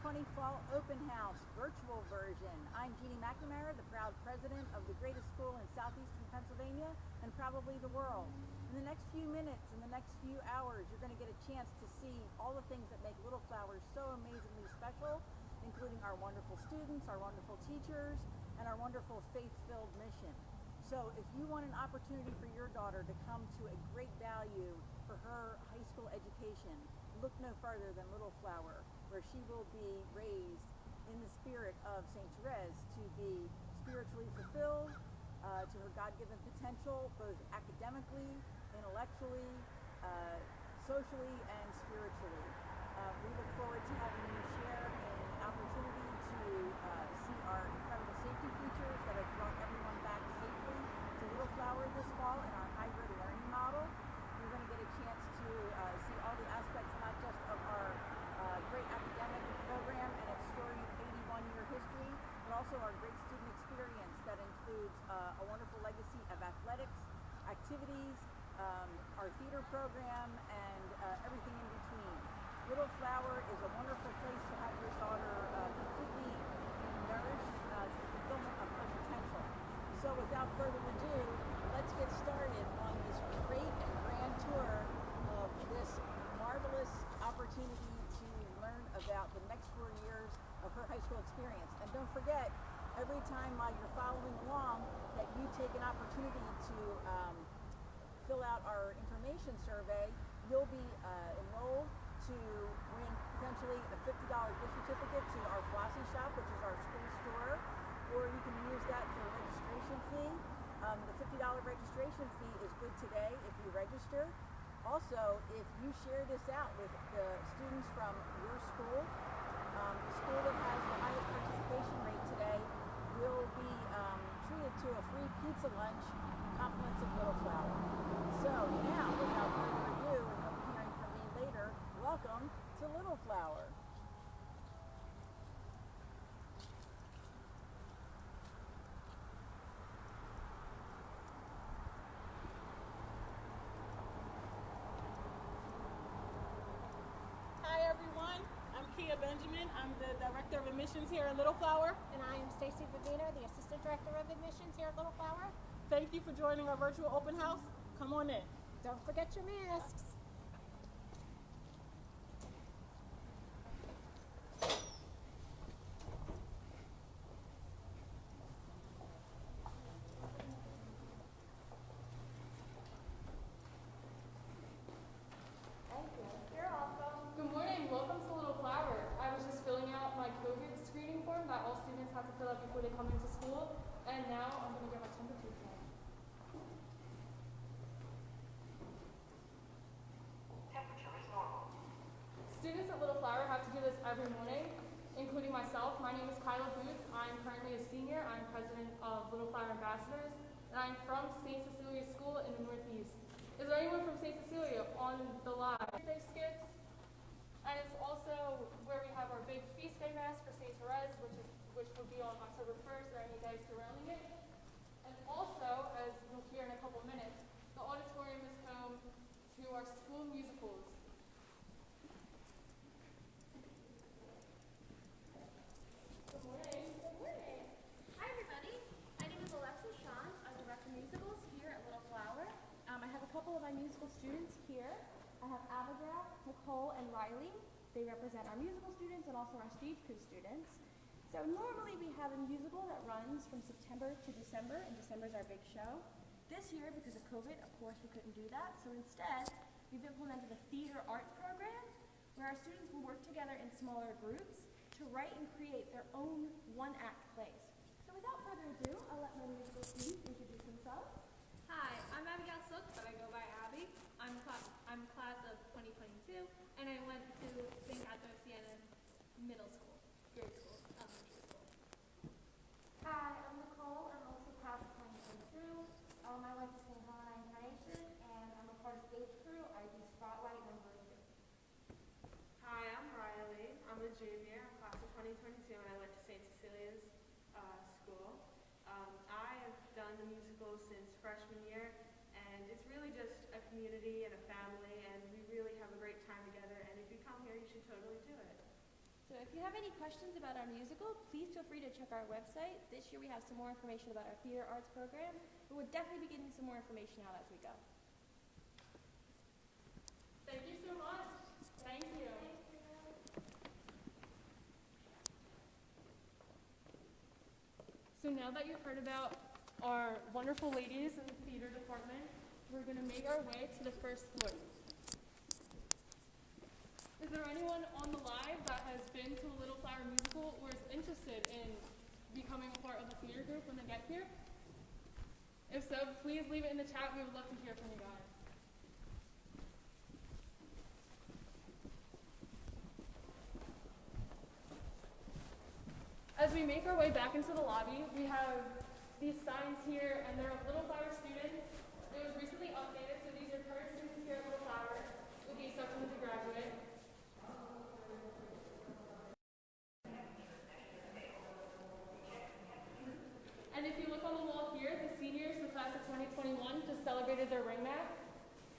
2020 Fall Open House virtual version. I'm Jeannie McNamara, the proud president of the greatest school in southeastern Pennsylvania and probably the world. In the next few minutes, in the next few hours, you're going to get a chance to see all the things that make Little Flowers so amazingly special, including our wonderful students, our wonderful teachers, and our wonderful faith-filled mission. So if you want an opportunity for your daughter to come to a great value for her high school education, look no further than Little Flower, where she will be raised in the spirit of St. Therese to be spiritually fulfilled, to her God-given potential, both academically, intellectually, socially, and spiritually. We look forward to having you share in the opportunity to see our incredible safety features that have brought everyone back safely to Little Flower this fall in our hybrid learning model. You're going to get a chance to see all the aspects, not just of our great academic program and its storied 81-year history, but also our great student experience that includes a wonderful legacy of athletics, activities, our theater program, and everything in between. Little Flower is a wonderful place to have your daughter completely nourished to the fulfillment of her potential. So without further ado, let's get started on this great and grand tour of this marvelous opportunity to learn about the next 4 years of her high school experience. And don't forget, every time while you're following along, that you take an opportunity to fill out our information survey, you'll be enrolled to win potentially a $50 gift certificate to our Flossy Shop, which is our school store, or you can use that for a registration fee. The $50 registration fee is good today if you register. Also, if you share this out with the students from your school, the school that has the highest participation rate today will be treated to a free pizza lunch in compliments of Little Flower. So now, without further ado, and you'll be hearing from me later, welcome to Little Flower. Benjamin. I'm the Director of Admissions here at Little Flower. And I am Stacy Bedina, the Assistant Director of Admissions here at Little Flower. Thank you for joining our virtual open house. Come on in. Don't forget your masks. that all students have to fill out before they come into school. And now I'm going to get my temperature check. Temperature is normal. Students at Little Flower have to do this every morning, including myself. My name is Kyla Booth. I'm currently a senior. I'm president of Little Flower Ambassadors, and I'm from St. Cecilia School in the Northeast. Is there anyone from St. Cecilia on the live? Birthday skits. And it's also where we have our big feast day mass for St. Therese, which will be on October 1st, or any day surrounding it. And also, as you'll hear in a couple minutes, the auditorium is home to our school musicals. Good morning. Good morning. Hi, everybody. My name is Alexis Shantz. I direct musicals here at Little Flower. I have a couple of my musical students here. I have Abigail, Nicole, and Riley. They represent our musical students and also our stage crew students. So normally we have a musical that runs from September to December, and December is our big show. This year, because of COVID, of course we couldn't do that. So instead, we've implemented a theater arts program where our students will work together in smaller groups to write and create their own one-act plays. So without further ado, I'll let my musical students introduce themselves. Hi, I'm Abigail Sook, but I go by Abby. I'm class of 2022, and I went to St. Diocesan Middle School, grade school, elementary school. Hi, I'm Nicole. I'm also class of 2022. I went to St. Helena Incarnation, and I'm a part of stage crew. I do Spotlight number 2. Hi, I'm Riley. I'm a junior, class of 2022, and I went to St. Cecilia's school. I have done the musical since freshman year, and it's really just a community and a family, and we really have a great time together, and if you come here, you should totally do it. So if you have any questions about our musical, please feel free to check our website. This year we have some more information about our theater arts program, but we'll definitely be getting some more information out as we go. Thank you so much. Thank you. So now that you've heard about our wonderful ladies in the theater department, we're going to make our way to the first floor. Is there anyone on the live that has been to a Little Flower musical or is interested in becoming a part of the theater group when they get here? If so, please leave it in the chat. We would love to hear from you guys. As we make our way back into the lobby, we have these signs here, and they're of Little Flower students. It was recently updated, so these are current students here at Little Flower, with the exception of the graduate. And if you look on the wall here, the seniors, the class of 2021, just celebrated their ring mass.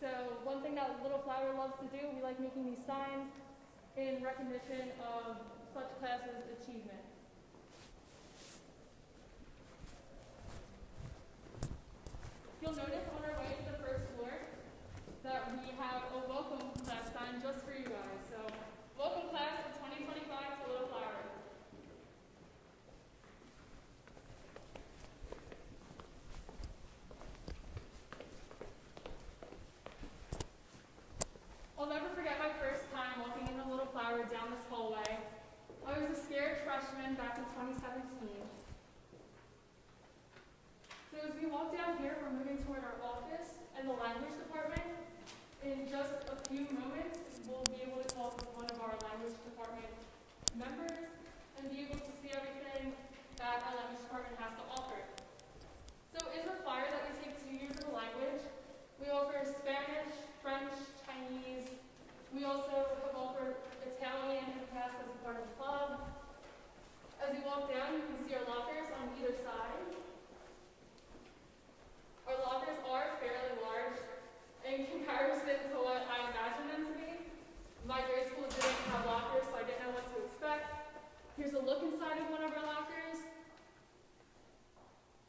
So one thing that Little Flower loves to do, we like making these signs in recognition of such classes' achievements. You'll notice on our way to the first floor that we have a welcome class sign just for you guys. So welcome class of 2025 to Little Flower. I'll never forget my first time walking into Little Flower down this hallway. I was a scared freshman back in 2017. So as we walk down here, we're moving toward our office and the language department. In just a few moments, we'll be able to talk with one of our language department members and be able to see everything that our language department has to offer. So it's required that we take 2 years of a language. We offer Spanish, French, Chinese. We also have offered Italian in the past as a part of the club. As you walk down, you can see our lockers on either side. Our lockers are fairly large in comparison to what I imagined them to be. My grade school didn't have lockers, so I didn't know what to expect. Here's a look inside of one of our lockers.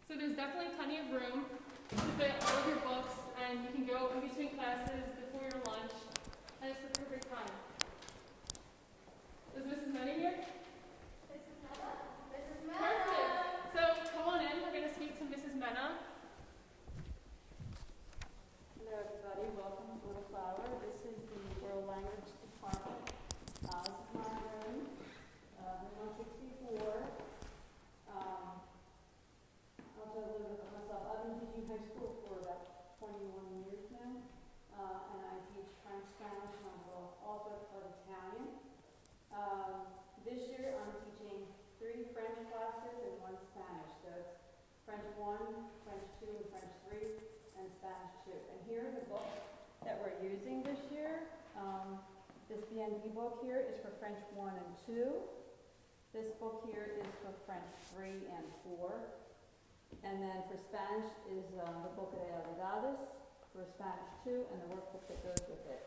So there's definitely plenty of room to fit all of your books, and you can go in between classes before your lunch, and it's the perfect time. Is Mrs. Mena here? Mrs. Mena? Mrs. Mena! Perfect. So come on in. We're going to speak to Mrs. Mena. Hello everybody, welcome to Little Flower. This is the World Language Department. This is my room, room 164. I'll tell you a little bit about myself. I've been teaching high school for about 21 years now, and I teach French, Spanish, and I'm also taught Italian. This year I'm teaching 3 French classes and 1 Spanish. So it's French 1, French 2, and French 3, and Spanish 2. And here are the books that we're using this year. This BND book here is for French 1 and 2. This book here is for French 3 and 4. And then for Spanish is the book de Realidades for Spanish 2 and the workbook that goes with it.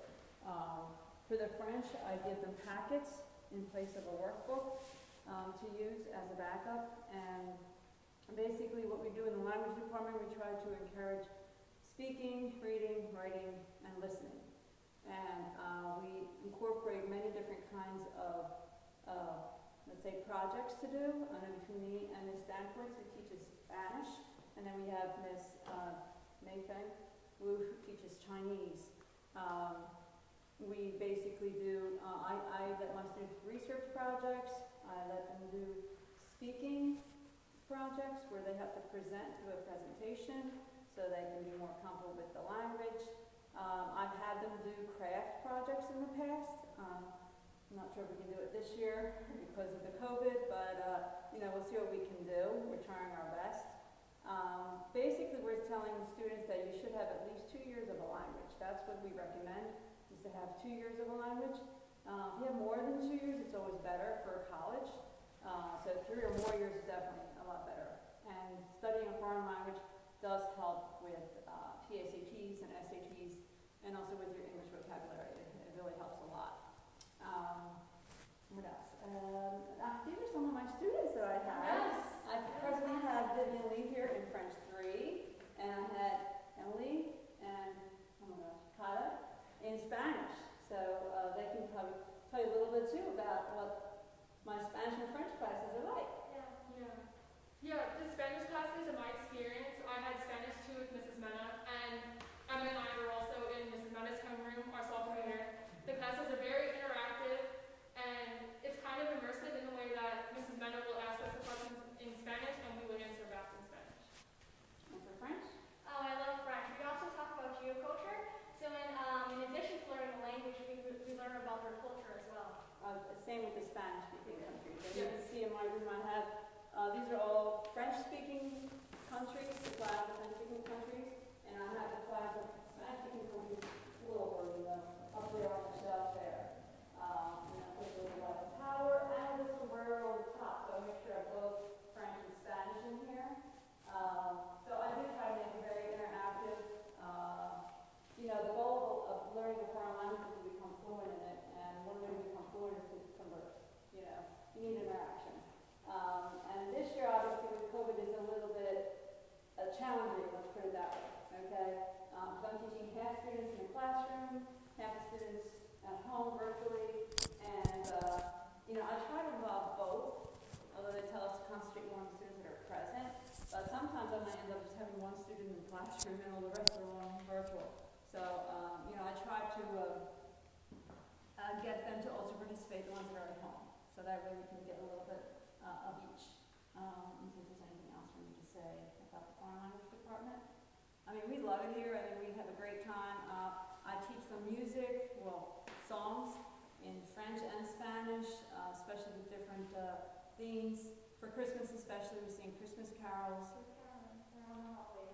For the French, I give them packets in place of a workbook to use as a backup. And basically what we do in the language department, we try to encourage speaking, reading, writing, and listening. And we incorporate many different kinds of, let's say, projects to do. I know between me and Ms. Danforth, who teaches Spanish, and then we have Ms. Mayfeng, who teaches Chinese. We basically do, I let my students do research projects, I let them do speaking projects where they have to present, do a presentation, so they can be more comfortable with the language. I've had them do craft projects in the past. I'm not sure if we can do it this year because of the COVID, but we'll see what we can do. We're trying our best. Basically, we're telling the students that you should have at least 2 years of a language. That's what we recommend, is to have 2 years of a language. If you have more than 2 years, it's always better for college. So 3 or more years is definitely a lot better. And studying a foreign language does help with PSATs and SATs, and also with your English vocabulary. It really helps a lot. What else? tell you a little bit too about what my Spanish and French classes are like. Yeah, the Spanish classes, in my experience, I had Spanish 2 with Mrs. Mena, and Emma and I were also in Mrs. Mena's homeroom our sophomore year. The classes are very interactive, and it's kind of immersive in the way that Mrs. Mena will ask us the questions in Spanish, and we will answer back in Spanish. And for French? Oh, I love French. We also talk about geoculture. So in addition to learning the language, we learn about their culture as well. Same with the Spanish-speaking countries. As you can see in my room, I have, these are all French-speaking countries, the flags of French-speaking countries, and I have the flags of Spanish-speaking countries up there on the shelf there. And then there's a little Eiffel Tower and a sombrero on the top, so I'll make sure I have both French and Spanish in here. So I do try to make it very interactive. The goal of learning a foreign language is to become fluent in it, and one way to become fluent is to converse. You need interaction. And this year, obviously, with COVID, is a little bit challenging, let's put it that way, okay? So I'm teaching half students in the classroom, half students at home virtually, and, I try to involve both, although they tell us to concentrate more on the students that are present, but sometimes I might end up just having one student in the classroom and all the rest are on virtual. So, I try to get them to also participate, the ones that are at home, so that way we can get a little bit of each. Let me see if there's anything else we need to say about the foreign language department. I mean, we love it here. I mean, we have a great time. I teach them music, songs in French and Spanish, especially with different themes. For Christmas especially, we sing Christmas carols.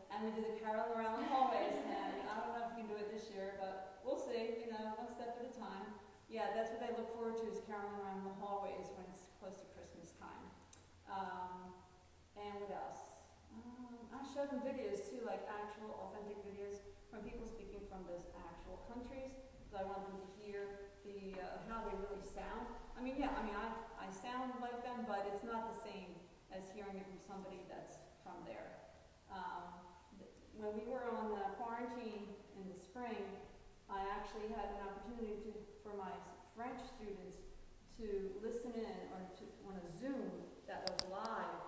And we do the carol around the hallways, and I don't know if we can do it this year, but we'll see, one step at a time. Yeah, that's what they look forward to, is caroling around the hallways when it's close to Christmas time. And what else? I show them videos too, like actual authentic videos from people speaking from those actual countries, because I want them to hear how they really sound. I sound like them, but it's not the same as hearing it from somebody that's from there. When we were on quarantine in the spring, I actually had an opportunity for my French students to listen in on a Zoom that was live,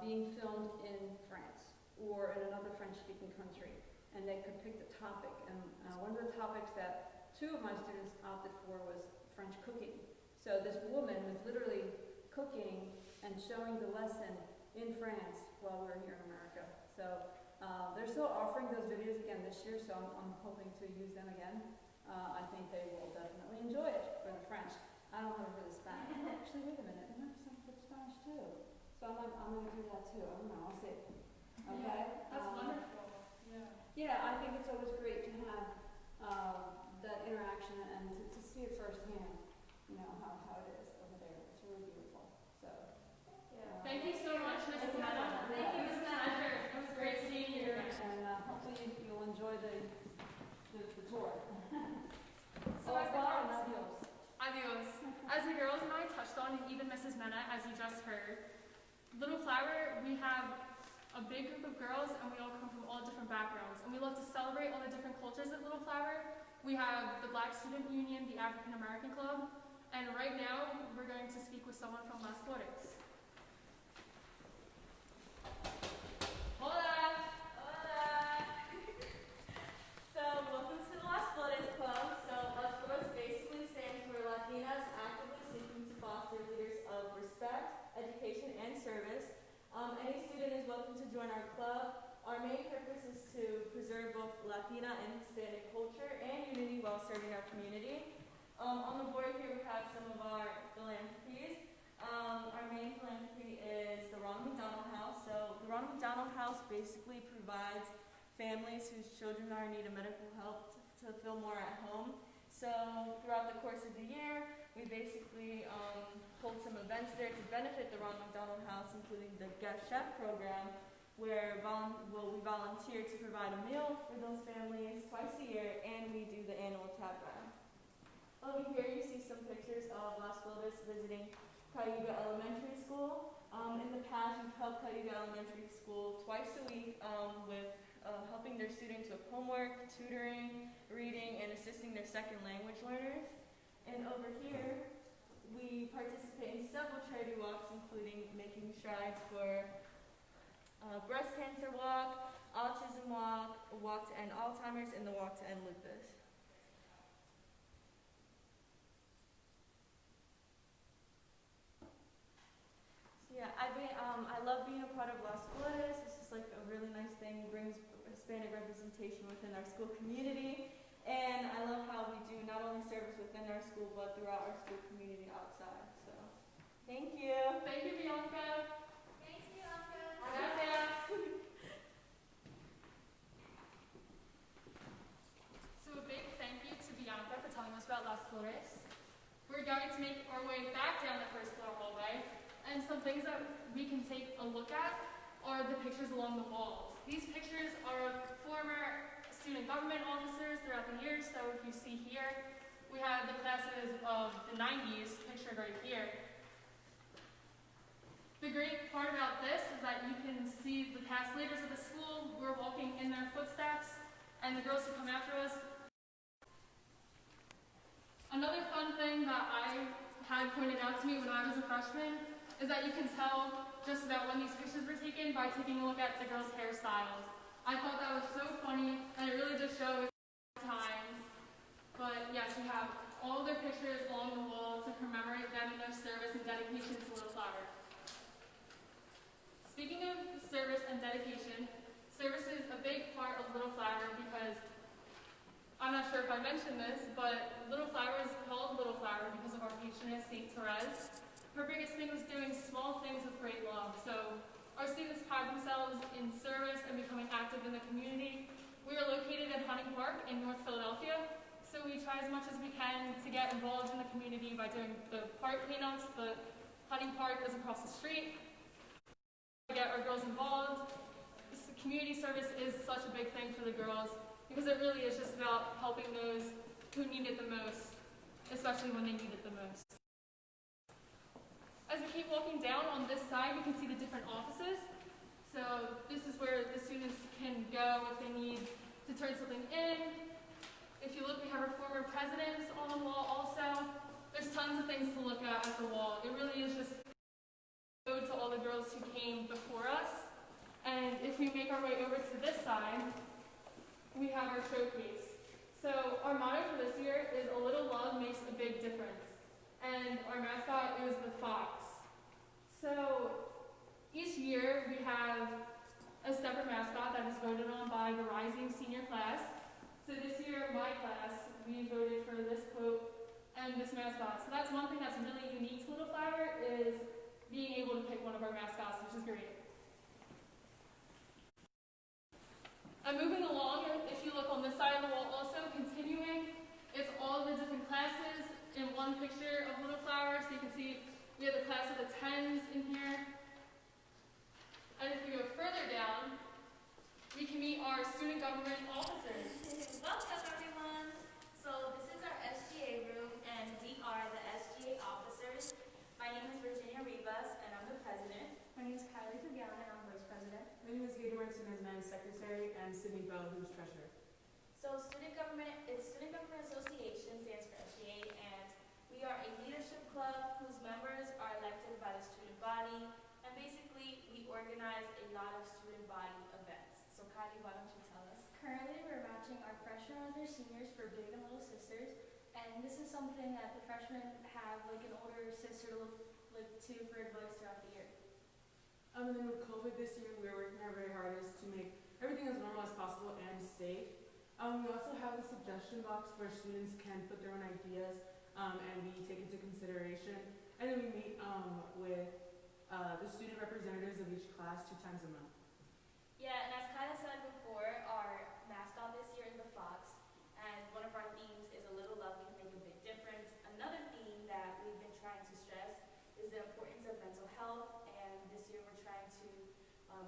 being filmed in France or in another French-speaking country, and they could pick the topic. And one of the topics that 2 of my students opted for was French cooking. So this woman was literally cooking and showing the lesson in France while we were here in America. So they're still offering those videos again this year, so I'm hoping to use them again. I think they will definitely enjoy it for the French. I don't have it for the Spanish. Actually, wait a minute, there might be something for the Spanish too. So I'm going to do that too. I don't know, I'll see. Okay? That's wonderful. Yeah, I think it's always great to have that interaction and to see it firsthand, how it is over there. It's really beautiful. So, Thank you so much, Mrs. Mena. Thank you, Mrs. Mena. It was great seeing you. And hopefully you'll enjoy the tour. So adios. As the girls and I touched on, and even Mrs. Mena, as you just heard, Little Flower, we have a big group of girls, and we all come from all different backgrounds, and we love to celebrate all the different cultures at Little Flower. We have the Black Student Union, the African American Club, and right now we're going to speak with someone from Las Flores. Hola! So, welcome to the Las Flores Club. So, Las Flores basically stands for Latinas actively seeking to foster leaders of respect, education, and service. Any student is welcome to join our club. Our main purpose is to preserve both Latina and Hispanic culture and unity while serving our community. On the board here we have some of our philanthropies. Our main philanthropy is the Ronald McDonald House. So the Ronald McDonald House basically provides families whose children are in need of medical help to feel more at home. So throughout the course of the year, we basically hold some events there to benefit the Ronald McDonald House, including the Guest Chef program, where we volunteer to provide a meal for those families twice a year, and we do the annual tab run. Over here you see some pictures of Las Flores visiting Cayuga Elementary School. In the past, we've helped Cayuga Elementary School twice a week with helping their students with homework, tutoring, reading, and assisting their second language learners. And over here, we participate in several charity walks, including making strides for breast cancer walk, autism walk, a walk to end Alzheimer's, and the walk to end lupus. So yeah, I love being a part of Las Flores. It's just like a really nice thing. It brings Hispanic representation within our school community. And I love how we do not only service within our school, but throughout our school community outside. So, thank you. Thank you, Bianca. Thanks, Bianca. Gracias. So a big thank you to Bianca for telling us about Las Flores. We're going to make our way back down the first floor hallway, and some things that we can take a look at are the pictures along the walls. These pictures are of former student government officers throughout the years. So if you see here, we have the classes of the 90s pictured right here. The great part about this is that you can see the past leaders of the school. We're walking in their footsteps, and the girls who come after us. Another fun thing that I had pointed out to me when I was a freshman is that you can tell just about when these pictures were taken by taking a look at the girls' hairstyles. I thought that was so funny, and it really just shows times. But yes, we have all their pictures along the wall to commemorate them in their service and dedication to Little Flower. Speaking of service and dedication, service is a big part of Little Flower because, I'm not sure if I mentioned this, but Little Flower is called Little Flower because of our patroness, Saint Therese. Her biggest thing was doing small things with great love. So our students pride themselves in service and becoming active in the community. We are located at Hunting Park in North Philadelphia, so we try as much as we can to get involved in the community by doing the park cleanups. The Hunting Park is across the street. To get our girls involved. Community service is such a big thing for the girls because it really is just about helping those who need it the most, especially when they need it the most. As we keep walking down on this side, we can see the different offices. So this is where the students can go if they need to turn something in. If you look, we have our former presidents on the wall also. There's tons of things to look at the wall. It really is just a ode to all the girls who came before us. And if we make our way over to this side, we have our showcase. So our motto for this year is "A little love makes a big difference." And our mascot is the fox. So each year we have a separate mascot that is voted on by the rising senior class. So this year, my class, we voted for this quote and this mascot. So that's one thing that's really unique to Little Flower is being able to pick one of our mascots, which is great. And moving along, if you look on this side of the wall also, continuing, it's all the different classes in one picture of Little Flower. So you can see we have the class of the 10s in here. And if we go further down, we can meet our student government officers. Welcome, everyone. So this is our SGA room, and we are the SGA officers. My name is Virginia Rivas, and I'm the president. My name is Kylie Fabiana, and I'm vice president. My name is Gator Martinez, and I'm secretary, and Sydney Bell, who's treasurer. So Student Government Association stands for SGA, and we are a leadership club whose members are elected by the student body, and basically we organize a lot of student body events. So Kylie, why don't you tell us? Currently, we're matching our freshmen with their seniors for Big and Little Sisters, and this is something that the freshmen have like an older sister to look to for advice throughout the year. And then with COVID this year, we were working our very hardest to make everything as normal as possible and safe. We also have a suggestion box where students can put their own ideas and we take into consideration. And then we meet with the student representatives of each class 2 times a month. Yeah, and as Kyla said before, our mascot this year is the fox, and one of our themes is "A little love can make a big difference." Another theme that we've been trying to stress is the importance of mental health, and this year we're trying to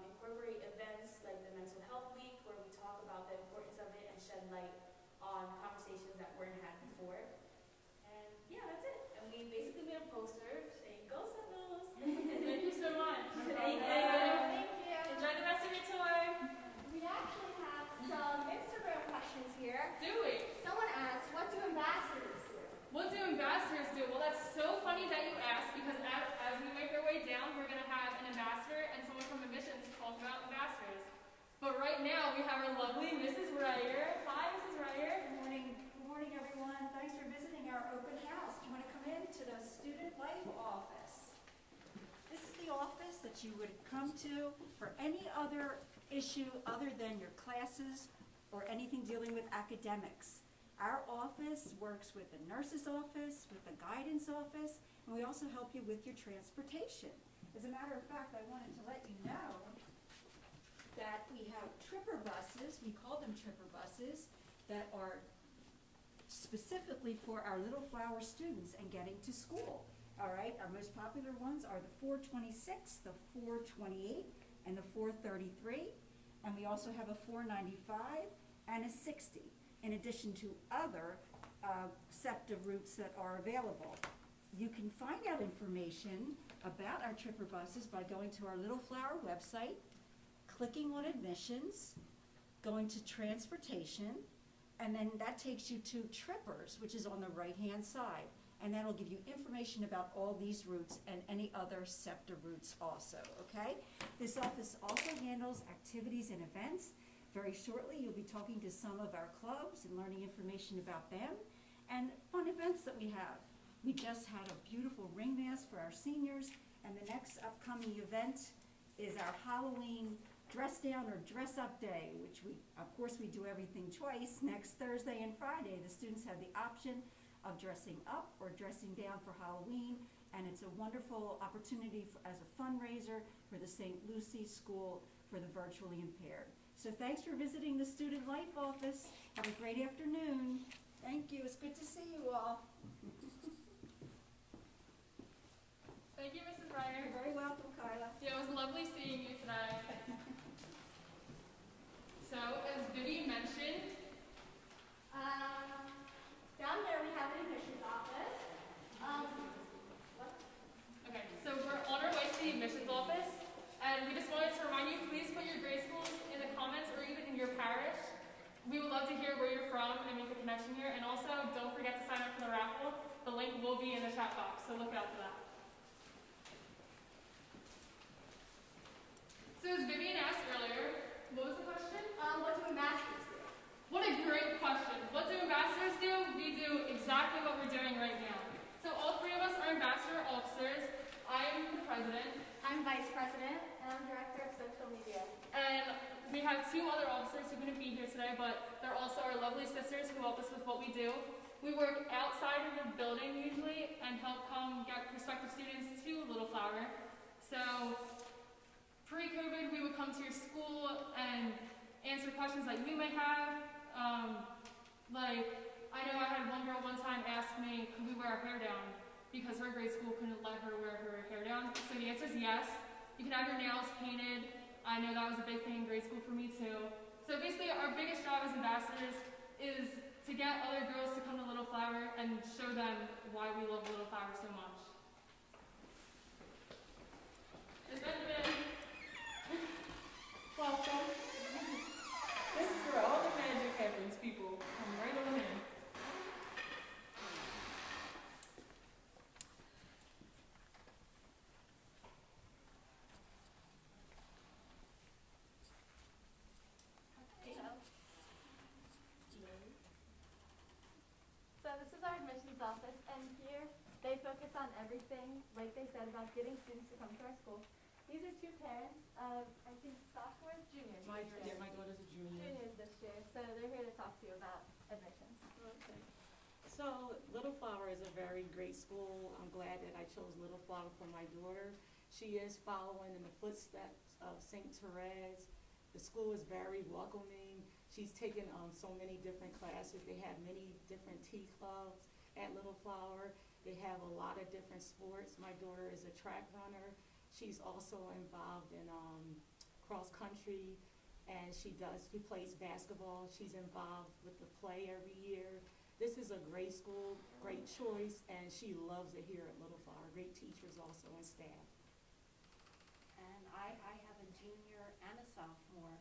incorporate events like the Mental Health Week, where we talk about the importance of it and shed light on conversations that weren't had before. And yeah, that's it. And we basically made a poster saying "Go Sentinels." Thank you so much. Thank you. Thank you. Enjoy the rest of your tour. Yeah. that you would come to for any other issue other than your classes or anything dealing with academics. Our office works with the nurse's office, with the guidance office, and we also help you with your transportation. As a matter of fact, I wanted to let you know that we have tripper buses, we call them tripper buses, that are specifically for our Little Flower students and getting to school. All right, our most popular ones are the 426, the 428, and the 433. And we also have a 495 and a 60, in addition to other SEPTA routes that are available. You can find out information about our tripper buses by going to our Little Flower website, clicking on admissions, going to transportation, and then that takes you to trippers, which is on the right-hand side. And that'll give you information about all these routes and any other SEPTA routes also, okay? This office also handles activities and events. Very shortly, you'll be talking to some of our clubs and learning information about them and fun events that we have. We just had a beautiful ring mass for our seniors, and the next upcoming event is our Halloween dress down or dress up day, which of course we do everything twice. Next Thursday and Friday, the students have the option of dressing up or dressing down for Halloween, and it's a wonderful opportunity as a fundraiser for the St. Lucie School for the Virtually Impaired. So thanks for visiting the Student Life Office. Have a great afternoon. Thank you. It's good to see you all. Thank you, Mrs. Breyer. You're very welcome, Kyla. Yeah, it was lovely seeing you today. So, as Vivi mentioned, Down there we have an admissions office. okay, so we're on our way to the admissions office, and we just wanted to remind you, please put your grade schools in the comments or even in your parish. We would love to hear where you're from and make a connection here, and also don't forget to sign up for the raffle. The link will be in the chat box, so look out for that. So as Vivian asked earlier, what was the question? What do ambassadors do? What a great question. What do ambassadors do? We do exactly what we're doing right now. So all three of us are ambassador officers. I'm the president. I'm vice president, and I'm director of social media. And we have two other officers who couldn't be here today, but they're also our lovely sisters who help us with what we do. We work outside of the building usually and help come get prospective students to Little Flower. So pre-COVID, we would come to your school and answer questions that you may have. Like, I know I had one girl one time ask me, could we wear our hair down? Because her grade school couldn't let her wear her hair down. So the answer is yes. You can have your nails painted. I know that was a big thing in grade school for me too. So basically our biggest job as ambassadors is to get other girls to come to Little Flower and show them why we love Little Flower so much. Ms. Benjamin. Welcome. This is where all the magic happens, people. Come right on in. So this is our admissions office, and here they focus on everything, like they said, about getting students to come to our school. These are two parents of, I think, sophomores, juniors. My daughter's a junior. Juniors this year, so they're here to talk to you about admissions. Okay. So Little Flower is a very great school. I'm glad that I chose Little Flower for my daughter. She is following in the footsteps of St. Therese. The school is very welcoming. She's taken so many different classes. They have many different tea clubs at Little Flower. They have a lot of different sports. My daughter is a track runner. She's also involved in cross country, and she plays basketball. She's involved with the play every year. This is a great school, great choice, and she loves it here at Little Flower. Great teachers also and staff. And I have a junior and a sophomore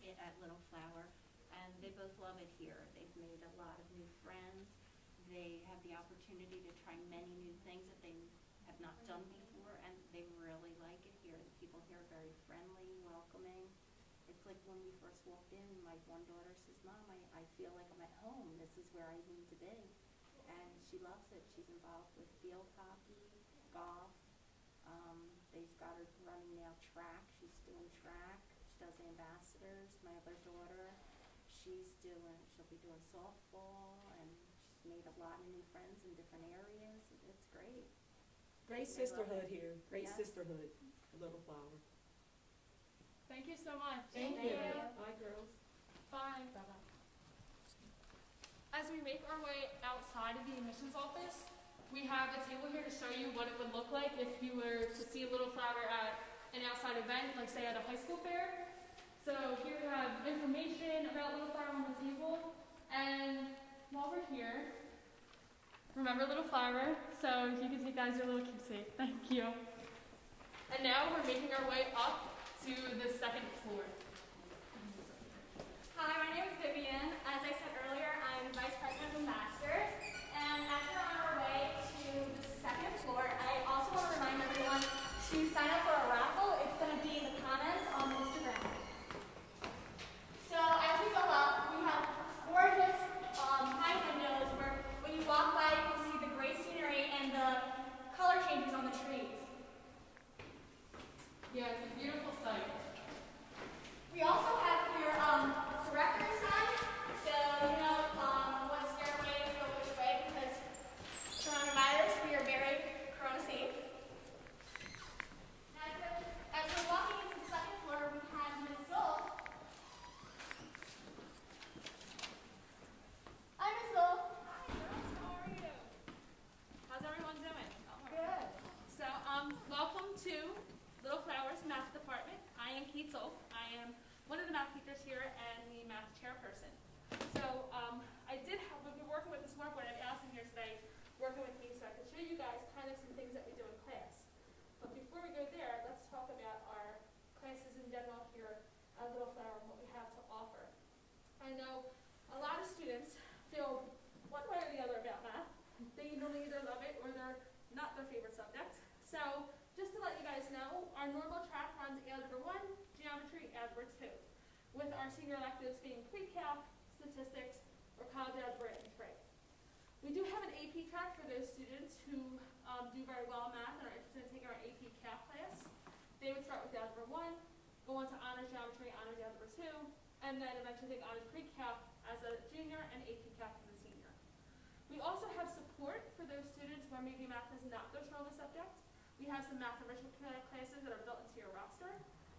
at Little Flower, and they both love it here. They've made a lot of new friends. They have the opportunity to try many new things that they have not done before, and they really like it here. The people here are very friendly, welcoming. It's like when we first walked in, my one daughter says, Mom, I feel like I'm at home. This is where I need to be. And she loves it. She's involved with field hockey, golf. They've got her running track. She's doing track. She does ambassadors. My other daughter, she'll be doing softball, and she's made a lot of new friends in different areas. It's great. Great They love sisterhood it. here. Great Yes. sisterhood. Little Flower. Thank you so much. Thank you. Bye, girls. Bye. Bye-bye. As we make our way outside of the admissions office, we have a table here to show you what it would look like if you were to see a Little Flower at an outside event, like say at a high school fair. So here we have information about Little Flower on the table. And while we're here, remember Little Flower, so you can take that as your little keepsake. Thank you. And now we're making our way up to the second floor. Hi, my name is Vivian. As I said earlier, I'm Vice President of Ambassadors. And as we're on our way to the second floor, I also want to remind everyone to sign up for a raffle. It's going to be in the comments on Instagram. So as we go up, we have gorgeous high windows where when you walk by, you can see the great scenery and the color changes on the trees. Yeah, it's a beautiful sight. We also have here director's sign, so you know what stairways go which way because coronavirus, we are very corona safe. As we're walking into the second floor, we have Ms. Zoll. Hi, Ms. Zoll. Hi, girls. How are you? How's everyone doing? Good. So, welcome to Little Flowers Math Department. I am Kate Zoll. I am one of the math teachers here and the math chairperson. So, we've been working with the smartboard. I have Allison here today working with me so I can show you guys kind of some things that we do in class. But before we go there, let's talk about our classes in general here at Little Flower and what we have to offer. I know a lot of students feel one way or the other about math. They either love it or they're not their favorite subject. So just to let you guys know, our normal track runs Algebra 1, Geometry, Algebra 2, with our senior electives being Pre-Calc, Statistics, or College Algebra and Trig. We do have an AP track for those students who do very well in math and are interested in taking our AP Calc class. They would start with Algebra 1, go on to Honors Geometry, Honors Algebra 2, and then eventually take Honors Pre-Calc as a junior and AP Calc as a senior. We also have support for those students where maybe math is not their strongest subject. We have some math enrichment classes that are built into your roster,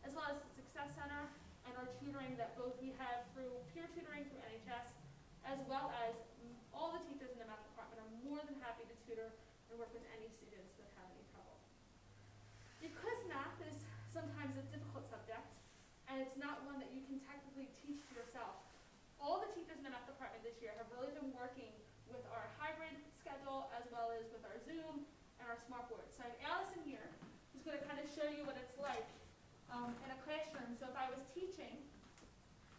as well as the Success Center and our tutoring that both we have through peer tutoring through NHS, as well as all the teachers in the math department are more than happy to tutor and work with any students that have any trouble. Because math is sometimes a difficult subject, and it's not one that you can technically teach to yourself, all the teachers in the math department this year have really been working with our hybrid schedule as well as with our Zoom and our smartboard. So I have Allison here who's going to kind of show you what it's like in a classroom. So if I was teaching,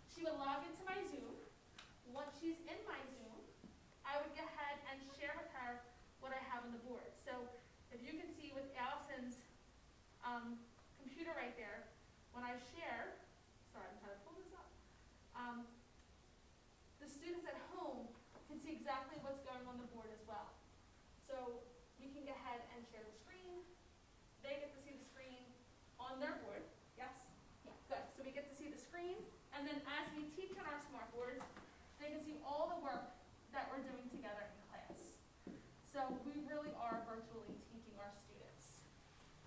she would log into my Zoom. Once she's in my Zoom, I would go ahead and share with her what I have on the board. So if you can see with Allison's computer right there, when I share, sorry, I'm trying to pull this up, the students at home can see exactly what's going on the board as well. So we can go ahead and share the screen. They get to see the screen on their board. Yes? Yes. Good. So we get to see the screen, and then as we teach on our smart boards, they can see all the work that we're doing together in class. So we really are virtually teaching our students.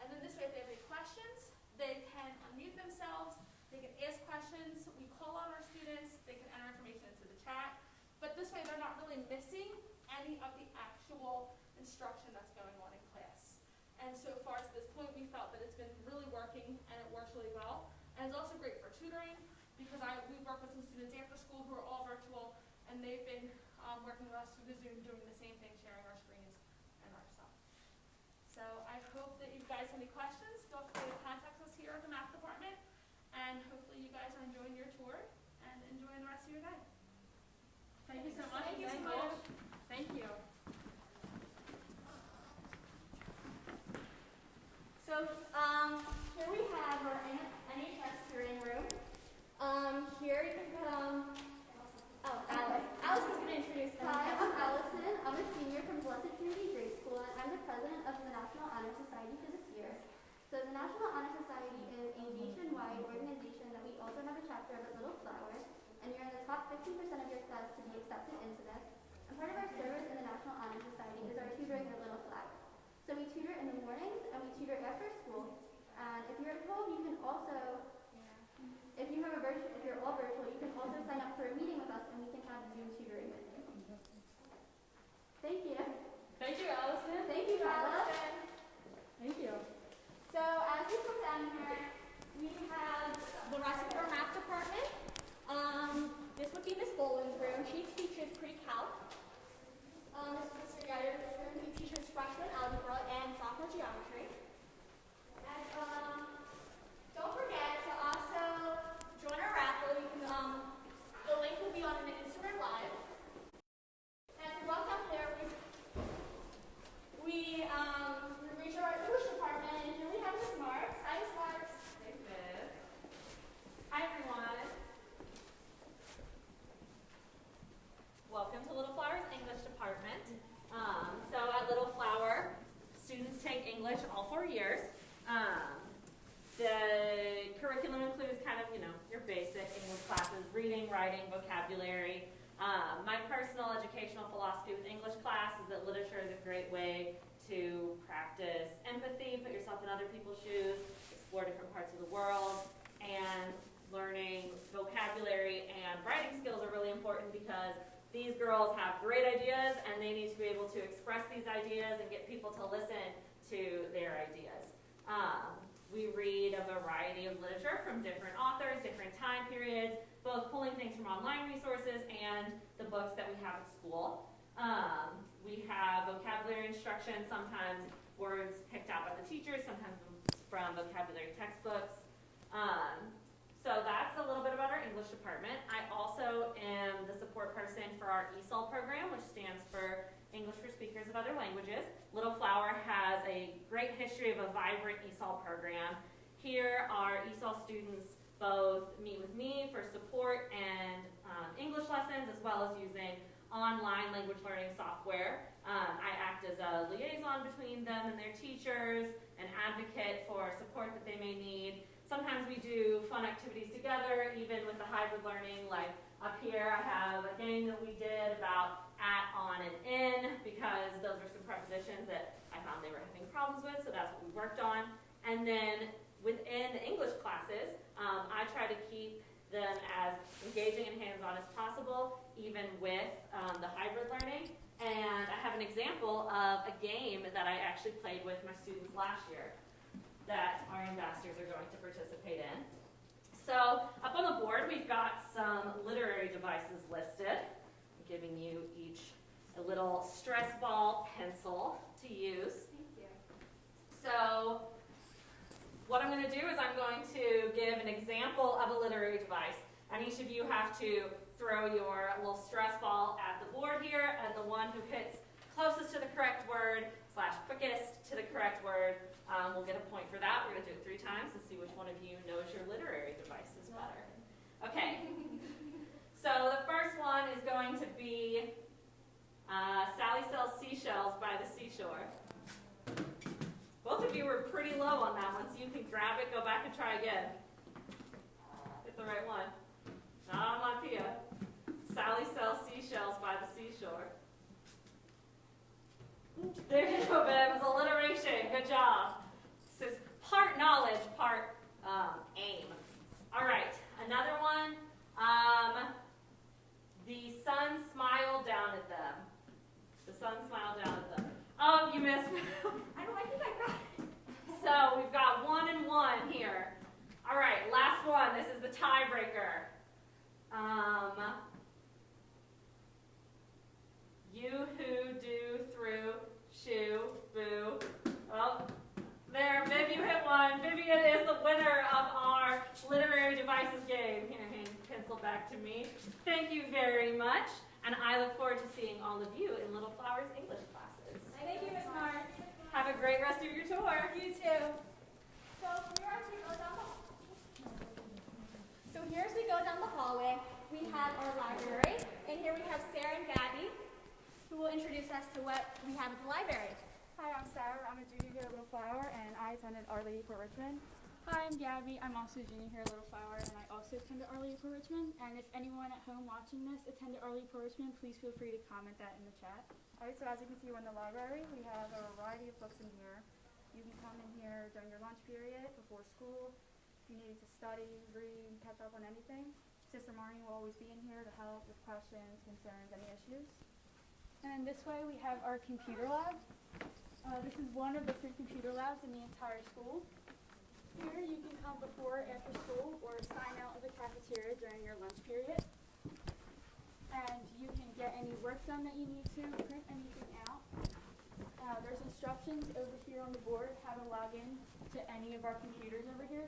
And then this way, if they have any questions, they can unmute themselves, they can ask questions, we call on our students, they can enter information into the chat, but this way they're not really missing any of the actual instruction that's going on in class. And so far to this point, we felt that it's been really working and it works really well. And it's also great for tutoring because we've worked with some students after school who are all virtual, and they've been working with us through the Zoom, doing the same thing, sharing our screens and our stuff. So I hope that you guys have any questions. Feel free to contact us here at the math department, and hopefully you guys are enjoying your tour and enjoying the rest of your day. Thank you so much. Thank you so much. Thank you. So here we have our NHS tutoring room. Here you can put Allison's going to introduce them. Hi, I'm Allison. I'm a senior from Blessed Trinity Grade School, and I'm the president of the National Honor Society for this year. So the National Honor Society is a chapter of Little Flower, and you're in the top 15% of your class to be accepted into this. And part of our service in the National Honor Society is our tutoring for Little Flower. So we tutor in the mornings and we tutor after school. And if you're at home, you can also, if you're all virtual, you can also sign up for a meeting with us and we can have Zoom tutoring with you. Thank you. Thank you, Allison. Thank you, Kyla. Thank you. So as we come down here, we have the rest of our math department. This would be Miss Boland's room. She teaches pre-calc. This is Mr. Geyer's room. He teaches freshman algebra and sophomore geometry. And don't forget to also join our raffle. You can, the link will be on the Instagram Live. And to walk down there, we reach our English department, and here we have Miss Marks. Hi, Miss Marks. Hey, Viv. Hi, everyone. Welcome to Little Flower's English department. So at Little Flower, students take English all 4 years. The curriculum includes kind of, your basic English classes, reading, writing, vocabulary. My personal educational philosophy with English class is that literature is a great way to practice empathy, put yourself in other people's shoes, explore different parts of the world, and learning vocabulary and writing skills are really important because these girls have great ideas and they need to be able to express these ideas and get people to listen to their ideas. We read a variety of literature from different authors, different time periods, both pulling things from online resources and the books that we have at school. We have vocabulary instruction, sometimes words picked out by the teachers, sometimes from vocabulary textbooks. So that's a little bit about our English department. I also am the support person for our ESOL program, which stands for English for Speakers of Other Languages. Little Flower has a great history of a vibrant ESOL program. Here our ESOL students both meet with me for support and English lessons, as well as using online language learning software. I act as a liaison between them and their teachers, an advocate for support that they may need. Sometimes we do fun activities together, even with the hybrid learning. Like up here I have a game that we did about at, on, and in, because those are some prepositions that I found they were having problems with, so that's what we worked on. And then within the English classes, I try to keep them as engaging and hands-on as possible, even with the hybrid learning. And I have an example of a game that I actually played with my students last year that our ambassadors are going to participate in. So up on the board, we've got some literary devices listed. I'm giving you each a little stress ball pencil to use. Thank you. So what I'm going to do is I'm going to give an example of a literary device, and each of you have to throw your little stress ball at the board here, and the one who hits closest to the correct word / quickest to the correct word will get a point for that. We're going to do it 3 times and see which one of you knows your literary devices better. Okay. So the first one is going to be Sally sells seashells by the seashore. Both of you were pretty low on that one, so you can grab it, go back and try again. Get the right one. Not on Montpia. Sally sells seashells by the seashore. There you go, Ben. It was alliteration. Good job. This is part knowledge, part aim. All right, another one. The sun smiled down at them. The sun smiled down at them. Oh, you missed. I think I got it. So we've got 1 and 1 here. All right, last one. This is the tiebreaker. You, who, do, through, shoe, boo. Oh, there, Viv, you hit one. Vivian is the winner of our literary devices game. Here, hand pencil back to me. Thank you very much, and I look forward to seeing all of you in Little Flower's English classes. Thank you, Ms. Mark. Have a great rest of your tour. You too. So here as we go down the hallway, we have our library, and here we have Sarah and Gabby, who will introduce us to what we have at the library. Hi, I'm Sarah. I'm a junior here at Little Flower, and I attended Our Lady Port Richmond. Hi, I'm Gabby. I'm also a junior here at Little Flower, and I also attended Early Pro Richmond. And if anyone at home watching this attended Early Pro Richmond, please feel free to comment that in the chat. Alright, so as you can see, we're in the library. We have a variety of books in here. You can come in here during your lunch period, before school. If you need to study, read, catch up on anything, Sister Marnie will always be in here to help with questions, concerns, any issues. And this way we have our computer lab. This is one of the 3 computer labs in the entire school. Here you can come before or after school or sign out of the cafeteria during your lunch period. And you can get any work done that you need to, print anything out. There's instructions over here on the board how to log in to any of our computers over here.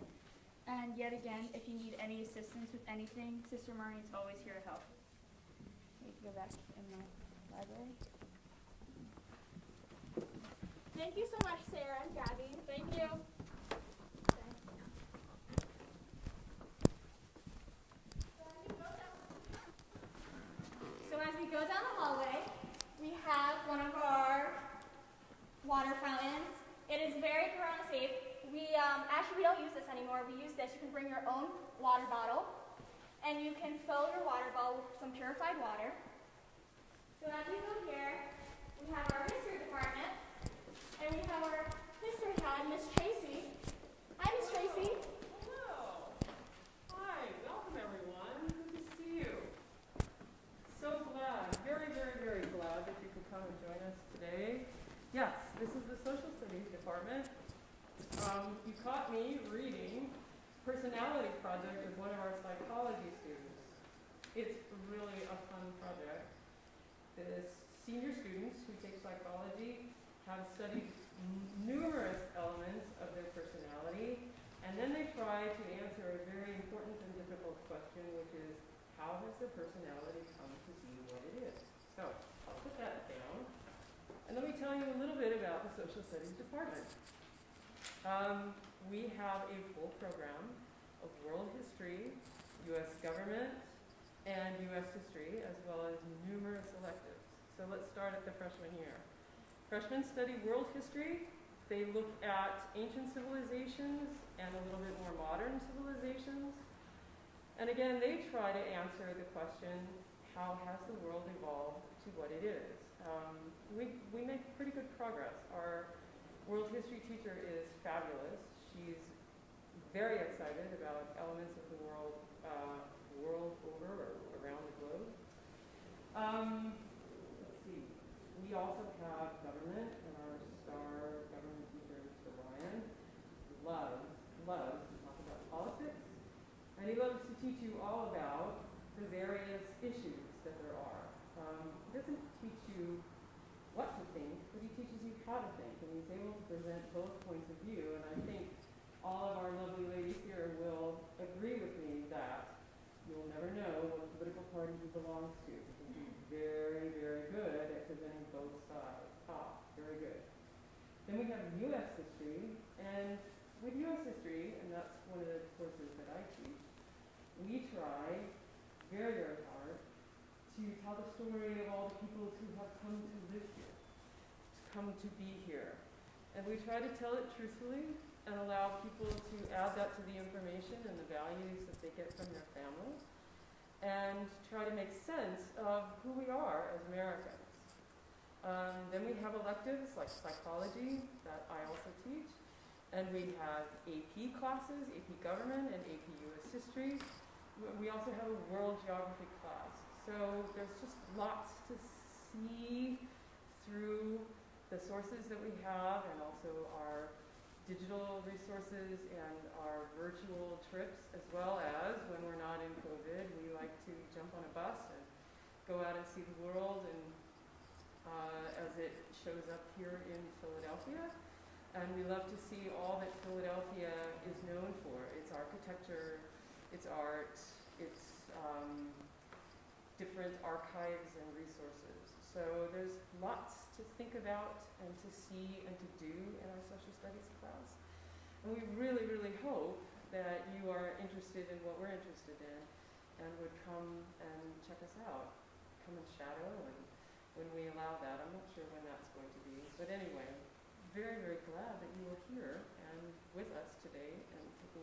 And yet again, if you need any assistance with anything, Sister Marnie is always here to help. You can go back in the library. Thank you so much, Sarah and Gabby. Thank you. So as we go down the hallway, we have one of our water fountains. It is very corona safe. Actually we don't use this anymore. We use this. You can bring your own water bottle, and you can fill your water bottle with some purified water. So as we go here, we have our history department, and we have our history head, Miss Tracy. Hi, Miss Tracy. Hello. Hi, welcome everyone. Good to see you. So glad, very, very, very glad that you could come and join us today. Yes, this is the Social Studies Department. You caught me reading Personality Project with one of our psychology students. It's really a fun project. The senior students who take psychology have studied numerous elements of their personality, and then they try to answer a very important and difficult question, which is, how has their personality come to be what it is? So, I'll put that down, and let me tell you a little bit about the Social Studies Department. We have a full program of world history, U.S. government, and U.S. history, as well as numerous electives. So let's start at the freshman year. Freshmen study world history. They look at ancient civilizations and a little bit more modern civilizations. And again, they try to answer the question, how has the world evolved to what it is? We make pretty good progress. Our world history teacher is fabulous. She's very excited about elements of the world over or around the globe. Let's see. We also have government, and our star government teacher, Mr. Ryan, loves to talk about politics, and he loves to teach you all about the various issues that there are. He doesn't teach you what to think, but he teaches you how to think, and he's able to present both points of view, and I think all of our lovely ladies here will agree with me that you'll never know what political party he belongs to, because he's very, very good at presenting both sides. Very good. Then we have U.S. history, and with U.S. history, and that's one of the courses that I teach, we try very, very hard to tell the story of all the people who have come to live here, to come to be here. And we try to tell it truthfully and allow people to add that to the information and the values that they get from their family, and try to make sense of who we are as Americans. Then we have electives like psychology that I also teach, and we have AP classes, AP government and AP US history. We also have a world geography class. So there's just lots to see through the sources that we have, and also our digital resources and our virtual trips, as well as when we're not in COVID, we like to jump on a bus and go out and see the world, and as it shows up here in Philadelphia. And we love to see all that Philadelphia is known for: its architecture, its art, its different archives and resources. So there's lots to think about and to see and to do in our social studies class. And we really, really hope that you are interested in what we're interested in and would come and check us out, come and shadow, and when we allow that. I'm not sure when that's going to be, but anyway, very, very glad that you are here and with us today and taking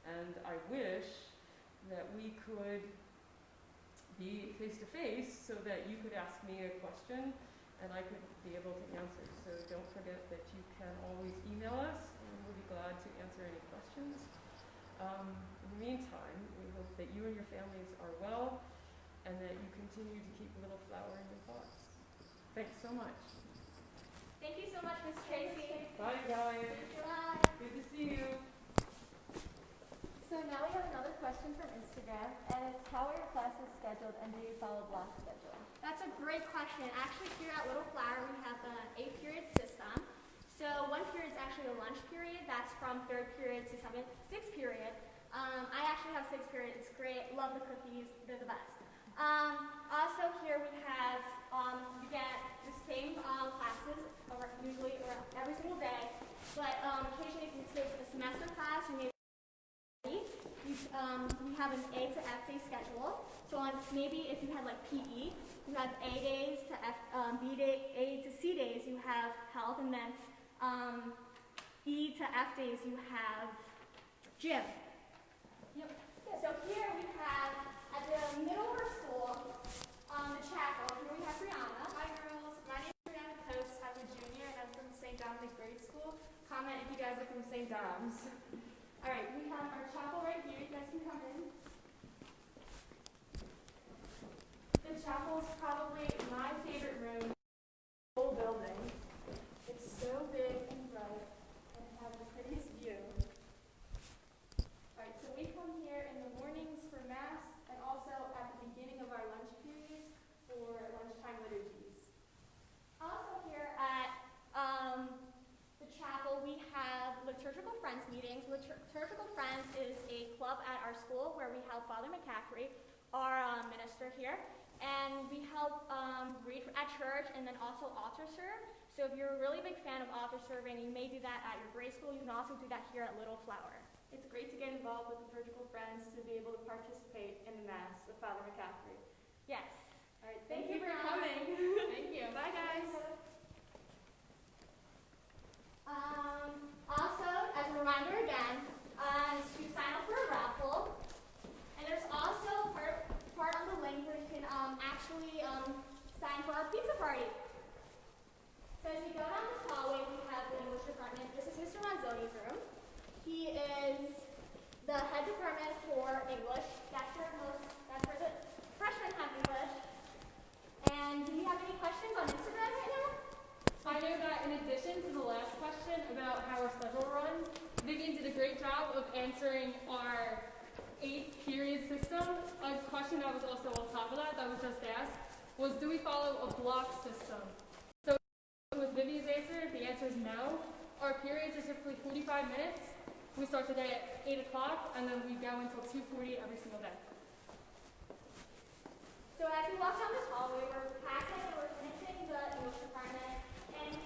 And I wish that we could be face-to-face so that you could ask me a question and I could be able to answer. So don't forget that you can always email us, and we'll be glad to answer any questions. In the meantime, we hope that you and your families are well and that you continue to keep Little Flower in your thoughts. Thanks so much. Thank you so much, Ms. Tracy. Bye, guys. Bye. Good to see you. So now we have another question from Instagram, and it's how are your classes scheduled and do you follow block schedule? That's a great question. Actually, here at Little Flower, we have an 8-period system. So one period is actually a lunch period. That's from 3rd period to 6th period. I actually have 6th period. It's great. Love the cookies. They're the best. Also here we have, you get the same classes usually every single day, but occasionally if you take a semester class, you may we have an A to F day schedule. So on maybe if you had like PE, you have A days to F, A to C days, you have health, and then E to F days, you have gym. Yep. So here we have, at the middle of our school, the chapel, here we have Brianna. Hi girls, my name is Brianna Post. I'm a junior and I'm from St. Dominic Grade School. Comment if you guys are from St. Dom's. Alright, we have our chapel right here. You guys can come in. The chapel is probably my favorite room in the whole building. It's so big and bright and it has the prettiest view. Alright, so we come here in the mornings for Mass and also at the beginning of our lunch periods for lunchtime liturgies. Also here at the chapel, we have Liturgical Friends meetings. Liturgical Friends is a club at our school where we help Father McCaffrey, our minister here, and we help read at church and then also altar serve. So if you're a really big fan of altar serving, you may do that at your grade school. You can also do that here at Little Flower. It's great to get involved with Liturgical Friends to be able to participate in the Mass with Father McCaffrey. Yes. All right, thank you for coming. Thank you. Bye, guys. Also, as a reminder again, is to sign up for a raffle. And there's also part on the link where you can actually sign for our pizza party. So as you go down this hallway, we have the English department. This is Mr. Manzoni's room. He is the head department for English. That's where the freshmen have English. And do you have any questions on Instagram right now? I know that in addition to the last question about how our schedule runs, Vivian did a great job of answering our 8-period system. A question that was also on top of that was just asked was, do we follow a block system? So with Vivian's answer, the answer is no. Our periods are typically 45 minutes. We start the day at 8 o'clock, and then we go until 2:40 every single day. So as you walk down this hallway, we're passing and we're finishing the English department, and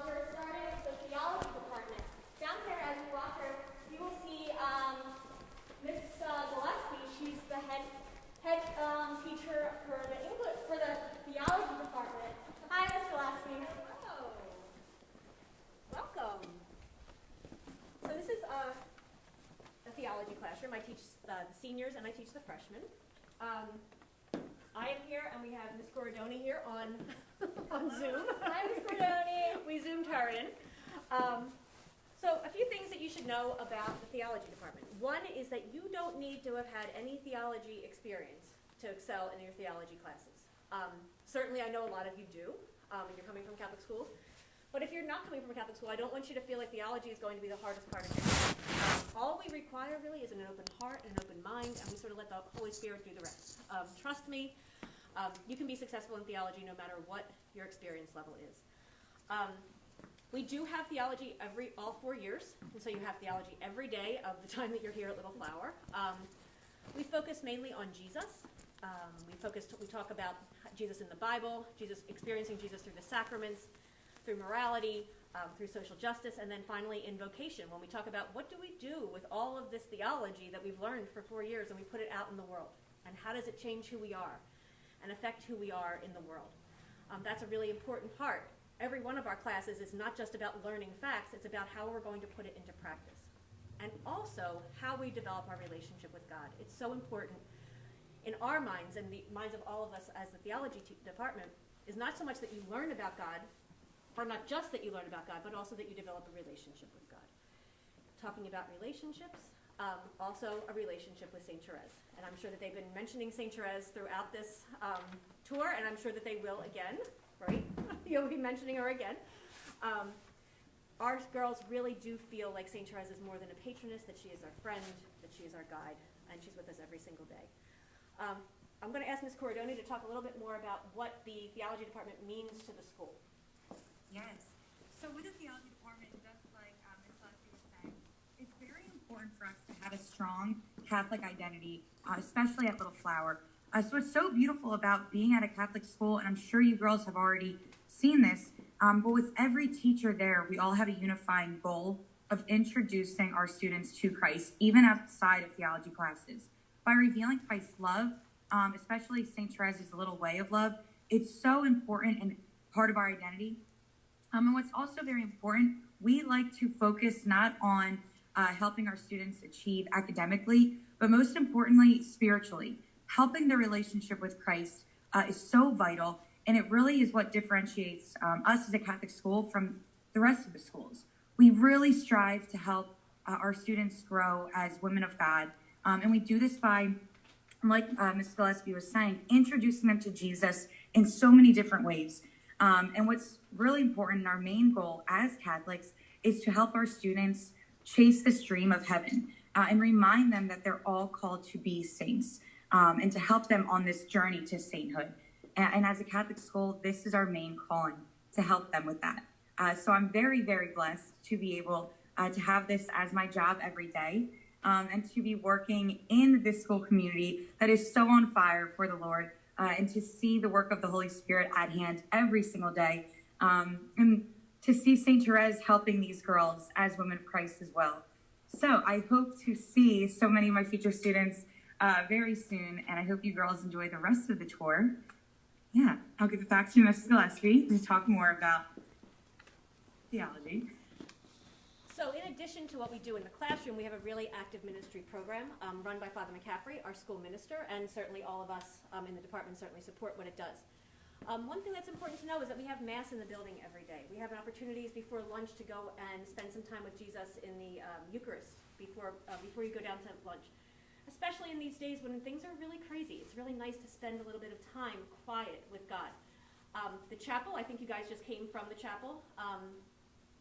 we're starting with the theology department. Down here, as you walk through, you will see Miss Gillespie. She's the head teacher for the theology department. Hi, Miss Gillespie. Hello. Welcome. So this is a theology classroom. I teach the seniors and I teach the freshmen. I am here, and we have Ms. Corridoni here on Zoom. Hi, Ms. Corridoni. We Zoomed her in. So a few things that you should know about the theology department. One is that you don't need to have had any theology experience to excel in your theology classes. Certainly, I know a lot of you do, and you're coming from Catholic schools. But if you're not coming from a Catholic school, I don't want you to feel like theology is going to be the hardest part of your life. All we require really is an open heart and an open mind, and we sort of let the Holy Spirit do the rest. Trust me, you can be successful in theology no matter what your experience level is. We do have theology all 4 years, and so you have theology every day of the time that you're here at Little Flower. We focus mainly on Jesus. We talk about Jesus in the Bible, experiencing Jesus through the sacraments, through morality, through social justice, and then finally in vocation, when we talk about what do we do with all of this theology that we've learned for 4 years and we put it out in the world, and how does it change who we are and affect who we are in the world. That's a really important part. Every one of our classes is not just about learning facts, it's about how we're going to put it into practice. and also how we develop our relationship with God. It's so important in our minds and the minds of all of us as the theology department is not so much that you learn about God, or not just that you learn about God, but also that you develop a relationship with God. Talking about relationships, also a relationship with St. Therese. And I'm sure that they've been mentioning St. Therese throughout this tour, and I'm sure that they will again, right? You'll be mentioning her again. Our girls really do feel like St. Therese is more than a patroness, that she is our friend, that she is our guide, and she's with us every single day. I'm going to ask Ms. Corridoni to talk a little bit more about what the theology department means to the school. Yes. So with the theology department, just like Ms. Leslie was saying, it's very important for us to have a strong Catholic identity, especially at Little Flower. So what's so beautiful about being at a Catholic school, and I'm sure you girls have already seen this, but with every teacher there, we all have a unifying goal of introducing our students to Christ, even outside of theology classes. By revealing Christ's love, especially St. Therese's little way of love, it's so important and part of our identity. And what's also very important, we like to focus not on helping our students achieve academically, but most importantly, spiritually. Helping their relationship with Christ is so vital, and it really is what differentiates us as a Catholic school from the rest of the schools. We really strive to help our students grow as women of God, and we do this by, like Ms. Gillespie was saying, introducing them to Jesus in so many different ways. And what's really important, our main goal as Catholics, is to help our students chase this dream of heaven and remind them that they're all called to be saints, and to help them on this journey to sainthood. And as a Catholic school, this is our main calling, to help them with that. So I'm very, very blessed to be able to have this as my job every day, and to be working in this school community that is so on fire for the Lord, and to see the work of the Holy Spirit at hand every single day, and to see St. Therese helping these girls as women of Christ as well. So I hope to see so many of my future students very soon, and I hope you girls enjoy the rest of the tour. Yeah, I'll give it back to Ms. Gillespie to talk more about theology. So in addition to what we do in the classroom, we have a really active ministry program run by Father McCaffrey, our school minister, and certainly all of us in the department certainly support what it does. One thing that's important to know is that we have Mass in the building every day. We have opportunities before lunch to go and spend some time with Jesus in the Eucharist before you go down to lunch. Especially in these days when things are really crazy. It's really nice to spend a little bit of time quiet with God. The chapel, I think you guys just came from the chapel.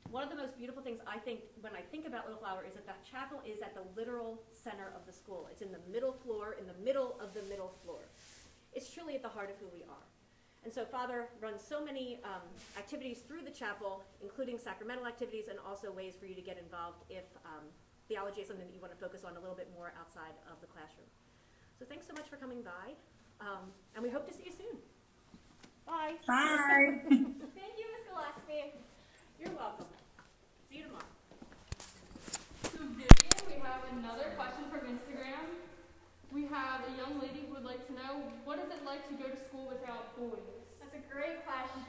One of the most beautiful things I think when I think about Little Flower is that that chapel is at the literal center of the school. It's in the middle floor, in the middle of the middle floor. It's truly at the heart of who we are. And so Father runs so many activities through the chapel, including sacramental activities and also ways for you to get involved if theology is something that you want to focus on a little bit more outside of the classroom. So thanks so much for coming by, and we hope to see you soon. Bye. Bye. Thank you, Ms. Gillespie. You're welcome. See you tomorrow. So Vivian, we have another question from Instagram. We have a young lady who would like to know, what is it like to go to school without boys? That's a great question.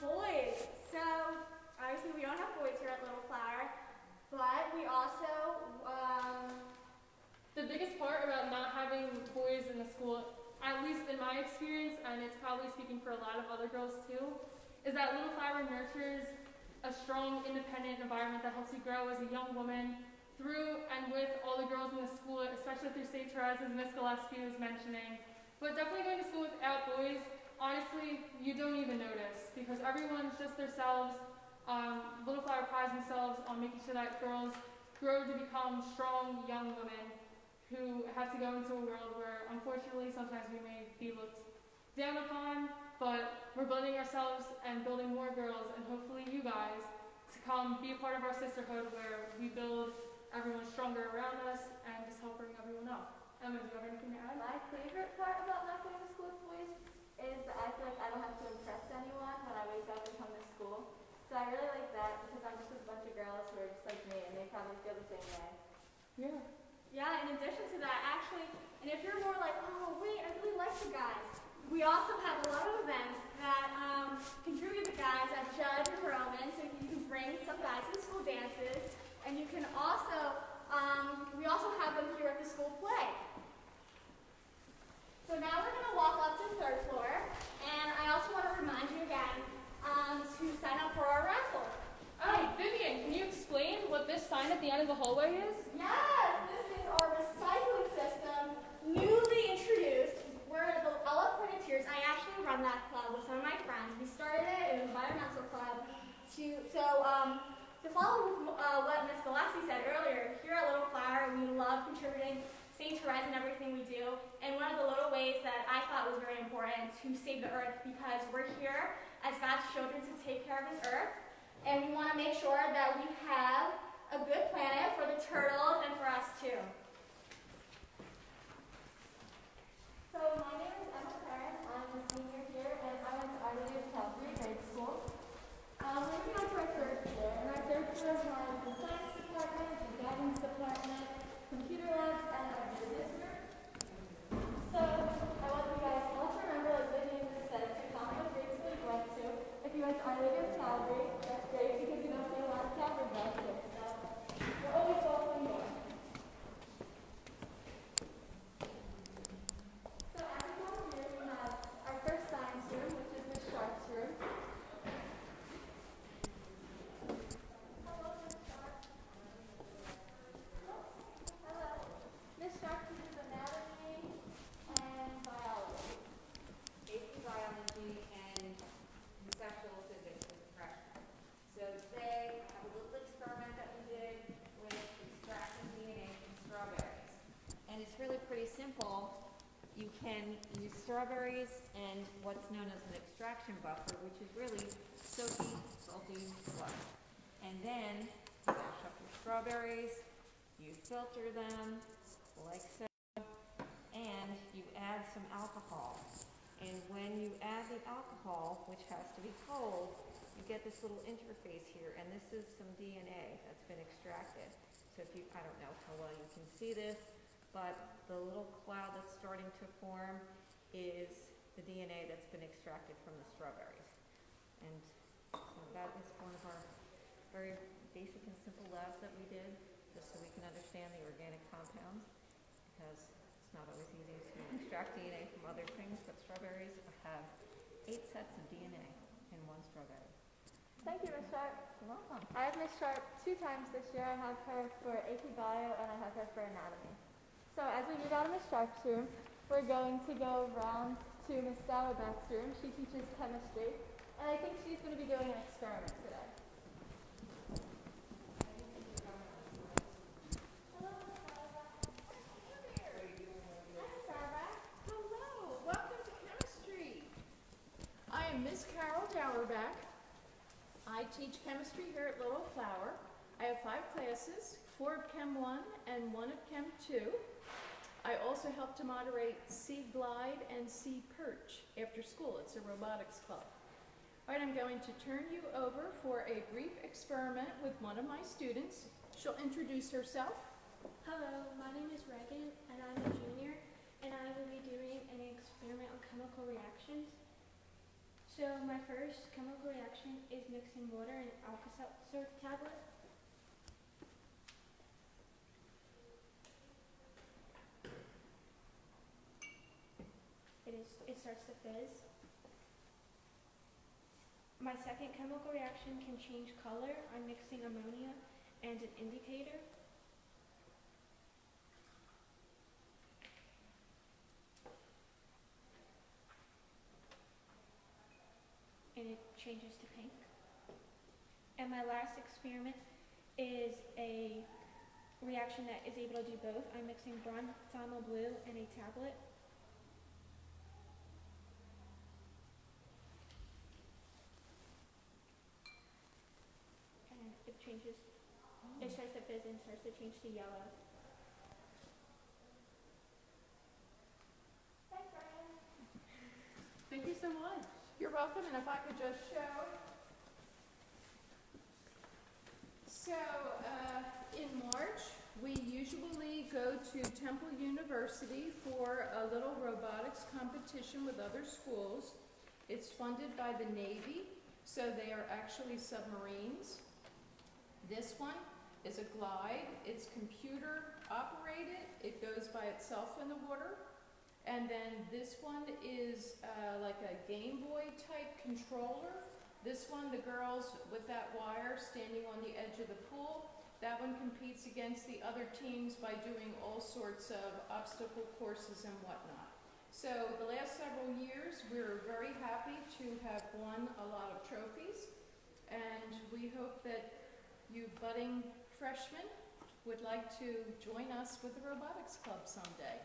Boys. So, obviously we don't have boys here at Little Flower, but we also, The biggest part about not having boys in the school, at least in my experience, and it's probably speaking for a lot of other girls too, is that Little Flower nurtures a strong, independent environment that helps you grow as a young woman through and with all the girls in the school, especially through St. Therese, as Ms. Gillespie was mentioning. But definitely going to school without boys, honestly, you don't even notice because everyone's just themselves. Little Flower prides themselves on making sure that girls grow to become strong, young women who have to go into a world where, unfortunately, sometimes we may be looked down upon, but we're building ourselves and building more girls, and hopefully you guys, to come be a part of our sisterhood where we build everyone stronger around us and just help bring everyone up. Emma, do you have anything to add? My favorite part about not going to school with boys is that I feel like I don't have to impress anyone when I wake up and come to school. So I really like that because I'm just with a bunch of girls who are just like me and they probably feel the same way. Yeah. Yeah, in addition to that, actually, and if you're more like, oh wait, I really like the guys, we also have a lot of events that contribute the guys at Judge and Roman, so you can bring some guys to school dances. the end of the hallway is? Yes, this is our recycling system, newly introduced. We're the Alumnae. I actually run that club with some of my friends. We started it in an environmental club to follow what Ms. Gillespie said earlier. Here at Little Flower, we love contributing St. Therese in everything we do. And one of the little ways that I thought was very important to save the earth, because we're here as God's children to take care of His earth. And we want to make sure that we have a good planet for the turtles and for us too. So my name is Emma Karen. I'm a senior here, and I went to Alumnae Cafeteria grade school. We're moving on to our third year, and our third year has the science department, the guidance department, computer labs, and our business group. So I want you guys all to remember, like the name just said, to comment what grade school you went to. If you went to Alumnae Calvary, that's great because you don't see a lot of Calvary bells here. So we're always welcome here. So as we come here, we have our first science room, which is the Sharks room. This Shark teaches anatomy and biology. AP biology and conceptual physics with freshmen. So today, I have a little experiment that we did with extracting DNA from strawberries. And it's really pretty simple. You can use strawberries and what's known as an extraction buffer, which is really soapy, salty fluff. And then you mash up your strawberries, you filter them, like so, and you add some alcohol. And when you add the alcohol, which has to be cold, you get this little interface here, and this is some DNA that's been extracted. So if you, I don't know how well you can see this, but the little cloud that's starting to form is the DNA that's been extracted from the strawberries. And so that is one of our very basic and simple labs that we did, just so we can understand the organic compounds, because it's not always easy to extract DNA from other things, but strawberries have 8 sets of DNA in one strawberry. Thank you, Ms. Sharp. You're welcome. I have Ms. Sharp 2 times this year. I have her for AP Bio and I have her for Anatomy. So as we move out of Ms. Sharp's room, we're going to go around to Ms. Sauerbeck's room. She teaches chemistry, and I think she's going to be doing an experiment today. Hello, welcome to chemistry. I am Miss Carol Dauerbeck. I teach chemistry here at Little Flower. I have 5 classes, 4 of Chem 1 and 1 of Chem 2. I also help to moderate Sea Glide and Sea Perch after school. It's a robotics club. All right, I'm going to turn you over for a brief experiment with one of my students. She'll introduce herself. Hello, my name is Reagan, and I'm a junior, and I will be doing an experiment on chemical reactions. So my first chemical reaction is mixing water in an Alka-Seltzer tablet. It starts to fizz. My second chemical reaction can change color. I'm mixing ammonia and an indicator. And it changes to pink. And my last experiment is a reaction that is able to do both. I'm mixing bronthiol blue and a tablet. And it changes, it starts to fizz and starts to change to yellow. Thanks, Brian. Thank you so much. You're welcome, and if I could just show. So, in March, we usually go to Temple University for a little robotics competition with other schools. It's funded by the Navy, so they are actually submarines. This one is a glide. It's computer operated. It goes by itself in the water. And then this one is like a Game Boy type controller. This one, the girls with that wire standing on the edge of the pool That one competes against the other teams by doing all sorts of obstacle courses and whatnot. So the last several years, we're very happy to have won a lot of trophies, and we hope that you budding freshmen would like to join us with the Robotics Club someday.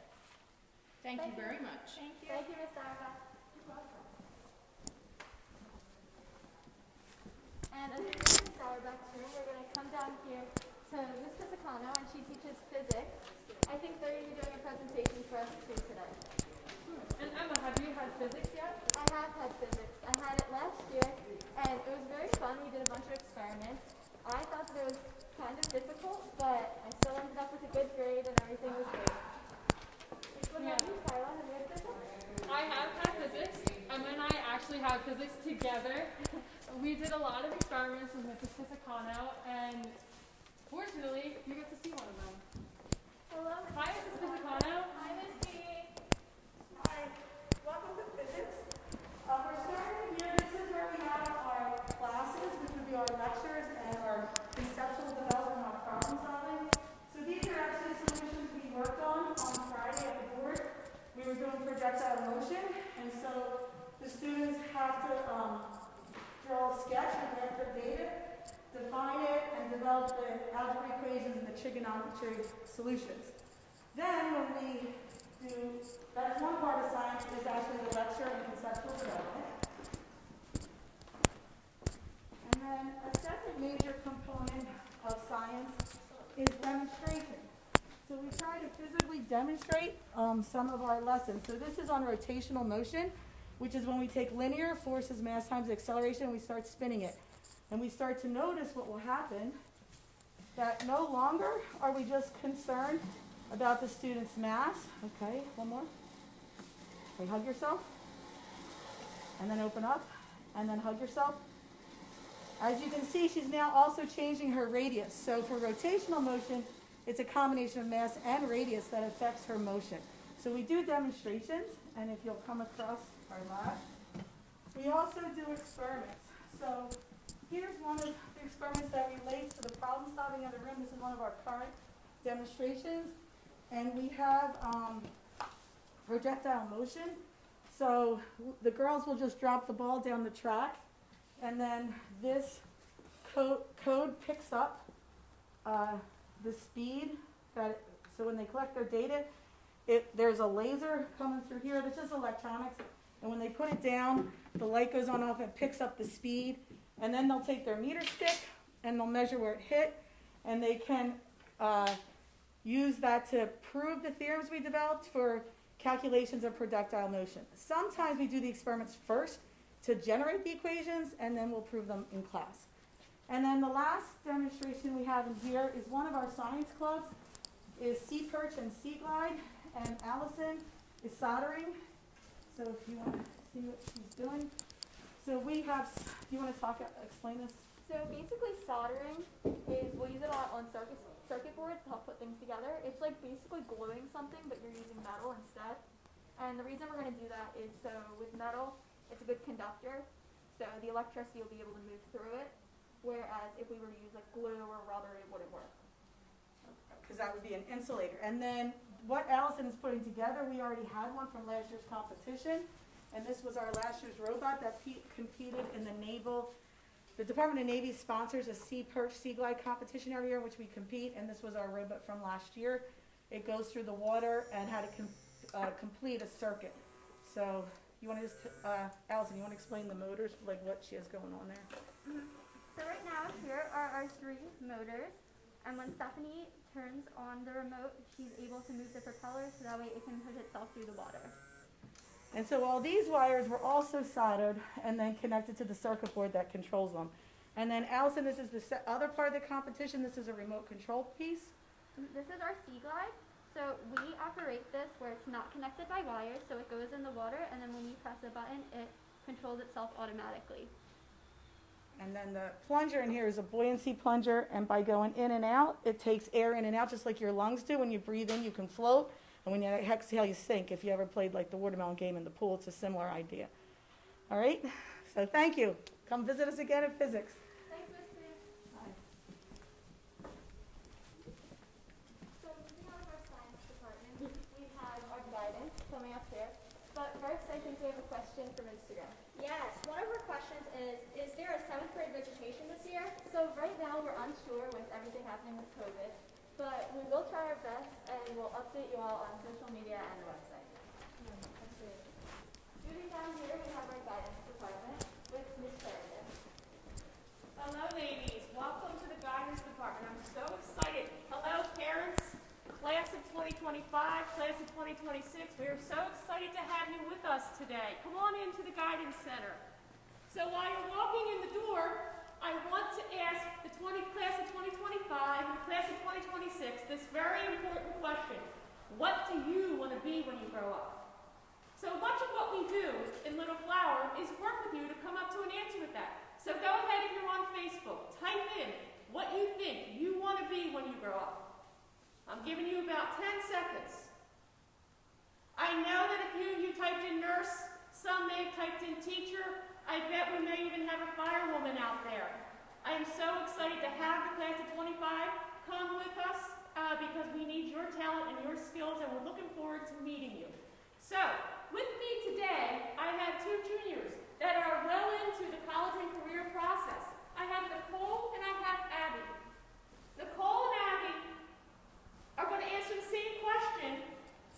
Thank you very much. Thank you. Thank you, Ms. Darga. You're welcome. And as we're in Ms. Darga's room, we're going to come down here to Ms. Pisacano, and she teaches physics. I think they're going to be doing a presentation for us too today. And Emma, have you had physics yet? I have had physics. I had it last year, and it was very fun. We did a bunch of experiments. I thought that it was kind of difficult, but I still ended up with a good grade, and everything was great. What about you, Kyla? Have you had physics? I have had physics. Emma and I actually have physics together. We did a lot of experiments with Mrs. Pisacano, and fortunately, you get to see one of them. Hello. Hi, Mrs. Pisacano. Hi, Miss P. Hi. Welcome to physics. We're starting here. This is where we have our classes, which would be our lectures and our conceptual development, our problem solving. So these are actually solutions we worked on Friday at the board. We were doing projectile motion, and so the students have to draw a sketch and vector data, define it, and develop the algebra equations and the trigonometry solutions. Then when we do, that's one part of science, is actually the lecture and conceptual development. And then a second major component of science is demonstration. So we try to physically demonstrate some of our lessons. So this is on rotational motion, which is when we take linear forces, mass times acceleration, and we start spinning it. And we start to notice what will happen, that no longer are we just concerned about the student's mass. Okay, one more. Okay, hug yourself. And then open up. And then hug yourself. As you can see, she's now also changing her radius. So for rotational motion, it's a combination of mass and radius that affects her motion. So we do demonstrations, and if you'll come across our lab, we also do experiments. So here's one of the experiments that relates to the problem solving of the room. This is one of our current demonstrations. And we have projectile motion. So the girls will just drop the ball down the track, and then this code picks up the speed. So when they collect their data, there's a laser coming through here. This is electronics. And when they put it down, the light goes on off and picks up the speed. And then they'll take their meter stick and they'll measure where it hit. And they can use that to prove the theorems we developed for calculations of projectile motion. Sometimes we do the experiments first to generate the equations, and then we'll prove them in class. And then the last demonstration we have in here is one of our science clubs, is Sea Perch and Sea Glide, and Allison is soldering. So if you want to see what she's doing. So we have, do you want to explain this? So basically soldering is, we'll use it a lot on circuit boards to help put things together. It's like basically gluing something, but you're using metal instead. And the reason we're going to do that is so with metal, it's a good conductor, so the electricity will be able to move through it, whereas if we were to use like glue or rubber, it wouldn't work. Because that would be an insulator. And then what Allison is putting together, we already had one from last year's competition, and this was our last year's robot that competed in the Naval. The Department of Navy sponsors a Sea Perch Sea Glide competition every year in which we compete, and this was our robot from last year. It goes through the water and had to complete a circuit. So you want to just, Allison, you want to explain the motors, like what she has going on there? Mm-hmm. So right now here are our 3 motors, and when Stephanie turns on the remote, she's able to move the propeller so that way it can push itself through the water. And so all these wires were also soldered and then connected to the circuit board that controls them. And then Allison, this is the other part of the competition. This is a remote control piece. This is our Sea Glide. So we operate this where it's not connected by wires, so it goes in the water, and then when we press a button, it controls itself automatically. And then the plunger in here is a buoyancy plunger, and by going in and out, it takes air in and out just like your lungs do. When you breathe in, you can float, and when you exhale, you sink. If you ever played like the watermelon game in the pool, it's a similar idea. All right? So thank you. Come visit us again in physics. Thanks, Miss P. Bye. we have a question from Instagram. Yes, one of our questions is there a 7th grade visitation this year? So right now we're unsure with everything happening with COVID, but we will try our best and we'll update you all on social media and the website. That's great. Moving down here, we have our guidance department with Ms. Sheridan. Hello, ladies. Welcome to the guidance department. I'm so excited. Hello, parents, class of 2025, class of 2026. We are so excited to have you with us today. Come on into the guidance center. So while you're walking in the door, I want to ask the class of 2025 and the class of 2026 this very important question. What do you want to be when you grow up? So much of what we do in Little Flower is work with you to come up to an answer with that. So go ahead if you're on Facebook, type in what you think you want to be when you grow up. I'm giving you about 10 seconds. I know that if you typed in nurse, some may have typed in teacher. I bet we may even have a firewoman out there. I am so excited to have the class of 25 come with us because we need your talent and your skills, and we're looking forward to meeting you. So, with me today, I have 2 juniors that are well into the college and career process. I have Nicole and I have Abby. Nicole and Abby are going to answer the same question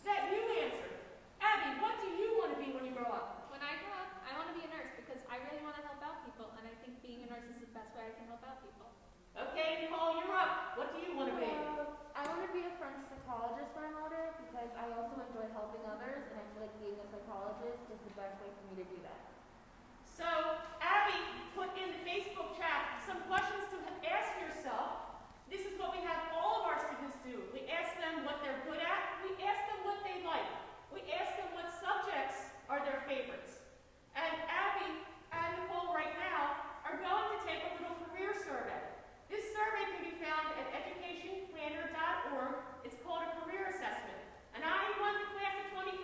that you answered. Abby, what do you want to be when you grow up? When I grow up, I want to be a nurse because I really want to help out people, and I think being a nurse is the best way I can help out people. Okay, Nicole, you're up. What do you want to be? I want to be a forensic psychologist when I'm older because I also enjoy helping others, and I feel like being a psychologist is the best way for me to do that. So, Abby put in the Facebook chat some questions to ask yourself. This is what we have all of our students do. We ask them what they're good at. We ask them what they like. We ask them what subjects are their favorites. And Abby and Nicole right now are going to take a little career survey. This survey can be found at educationplanner.org. It's called a career assessment. And I want the class of 25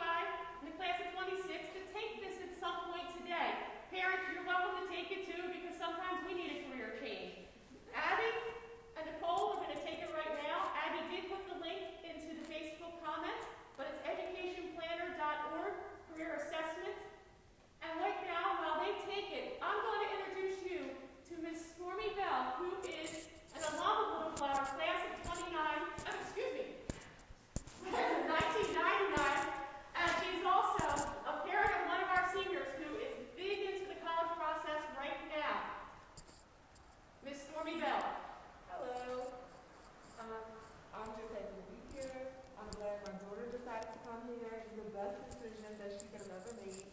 and the class of 26 to take this at some point today. Parents, you're welcome to take it too because sometimes we need a career change. Abby and Nicole are going to take it right now. Abby did put the link into the Facebook comments, but it's educationplanner.org, career assessment. And right now, while they take it, I'm going to introduce you to Ms. Stormy Bell, who is an alum of Little Flower, class of 1999, and she's also a parent of one of our seniors who is big into the college process right now. Ms. Stormy Bell. Hello. I'm just happy to be here. I'm glad my daughter decided to come here. It's the best decision that she could have ever made.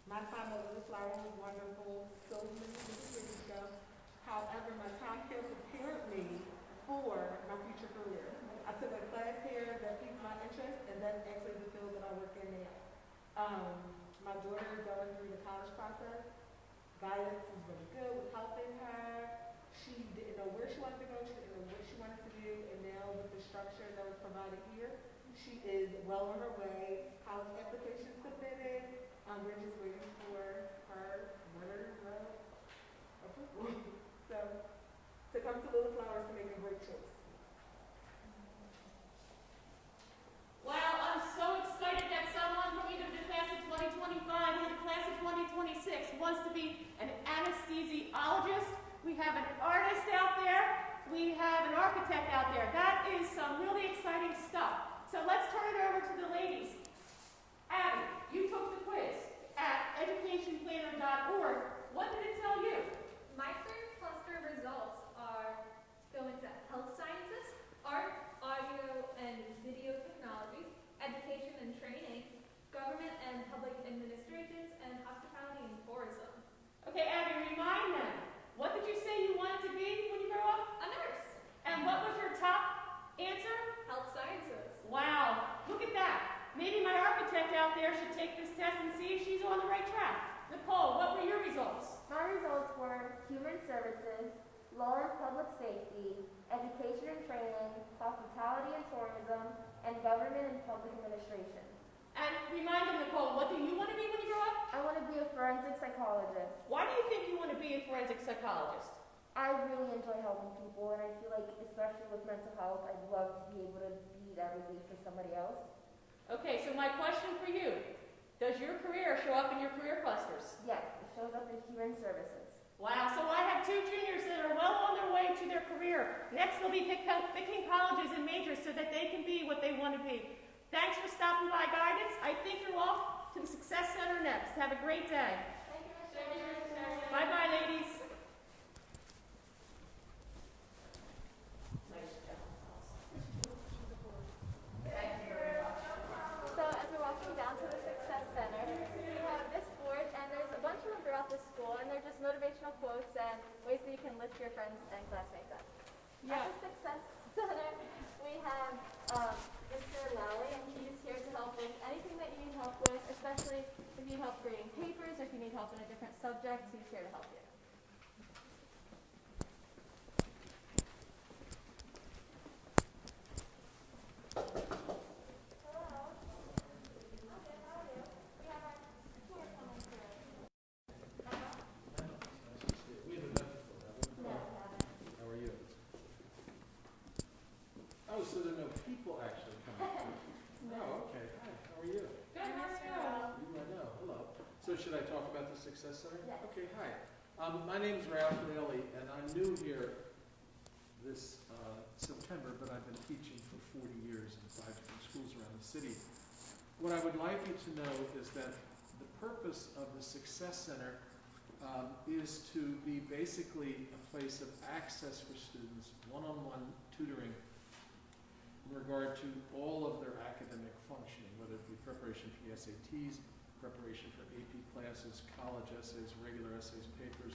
My time at Little Flower was wonderful, so many years ago. However, my time here prepared me for my future career. I took a class here that piqued my interest, and that's actually the field that I work in now. My daughter is going through the college process. Guidance is really good with helping her. She didn't know where she wanted to go, she didn't know what she wanted to do, and now with the structure that was provided here, she is well on her way. College application submitted. We're just waiting for her letters of approval. So, to come to Little Flowers to make a great choice. Wow, I'm so excited that someone from either the class of 2025 or the class of 2026 wants to be an anesthesiologist. We have an artist out there. We have an architect out there. That is some really exciting stuff. So let's turn it over to the ladies. Abby, you took the quiz at educationplanner.org. What did it tell you? My career cluster results are go into health sciences, art, audio and video technology, education and training, government and public administrations, and hospitality and tourism. Okay, Abby, remind them. What did you say you wanted to be when you grow up? A nurse. And what was your top answer? Health sciences. Wow, look at that. Maybe my architect out there should take this test and see if she's on the right track. Nicole, what were your results? My results were human services, law and public safety, education and training, hospitality and tourism, and government and public administration. And remind them, Nicole, what do you want to be when you grow up? I want to be a forensic psychologist. Why do you think you want to be a forensic psychologist? I really enjoy helping people, and I feel like, especially with mental health, I'd love to be able to be that relief for somebody else. Okay, so my question for you, Does your career show up in your career clusters? Yes, it shows up in human services. Wow, so I have 2 juniors that are well on their way to their career. Next, they'll be picking colleges and majors so that they can be what they want to be. Thanks for stopping by, guidance. I think you're off to the Success Center next. Have a great day. Thank you, Mr. Bye-bye, ladies. So as we're walking down to the Success Center, we have this board, and there's a bunch of them throughout the school, and they're just motivational quotes and ways that you can lift your friends and classmates up. At the Success Center, we have Mr. Lally, and he's here to help with anything that you need help with, especially if you need help grading papers, or if you need help in a different subject, he's here to help you. How are you? Oh, so there are no people actually coming through. Oh, okay. Hi, how are you? Good, how are you? You, I know. Hello. So should I talk about the Success Center? Yes. Okay, hi. My name is Ralph Daly, and I'm new here this September, but I've been teaching for 40 years in 5 different schools around the city. What I would like you to know is that the purpose of the Success Center is to be basically a place of access for students, one-on-one tutoring in regard to all of their academic functioning, whether it be preparation for the SATs, preparation for AP classes, college essays, regular essays, papers.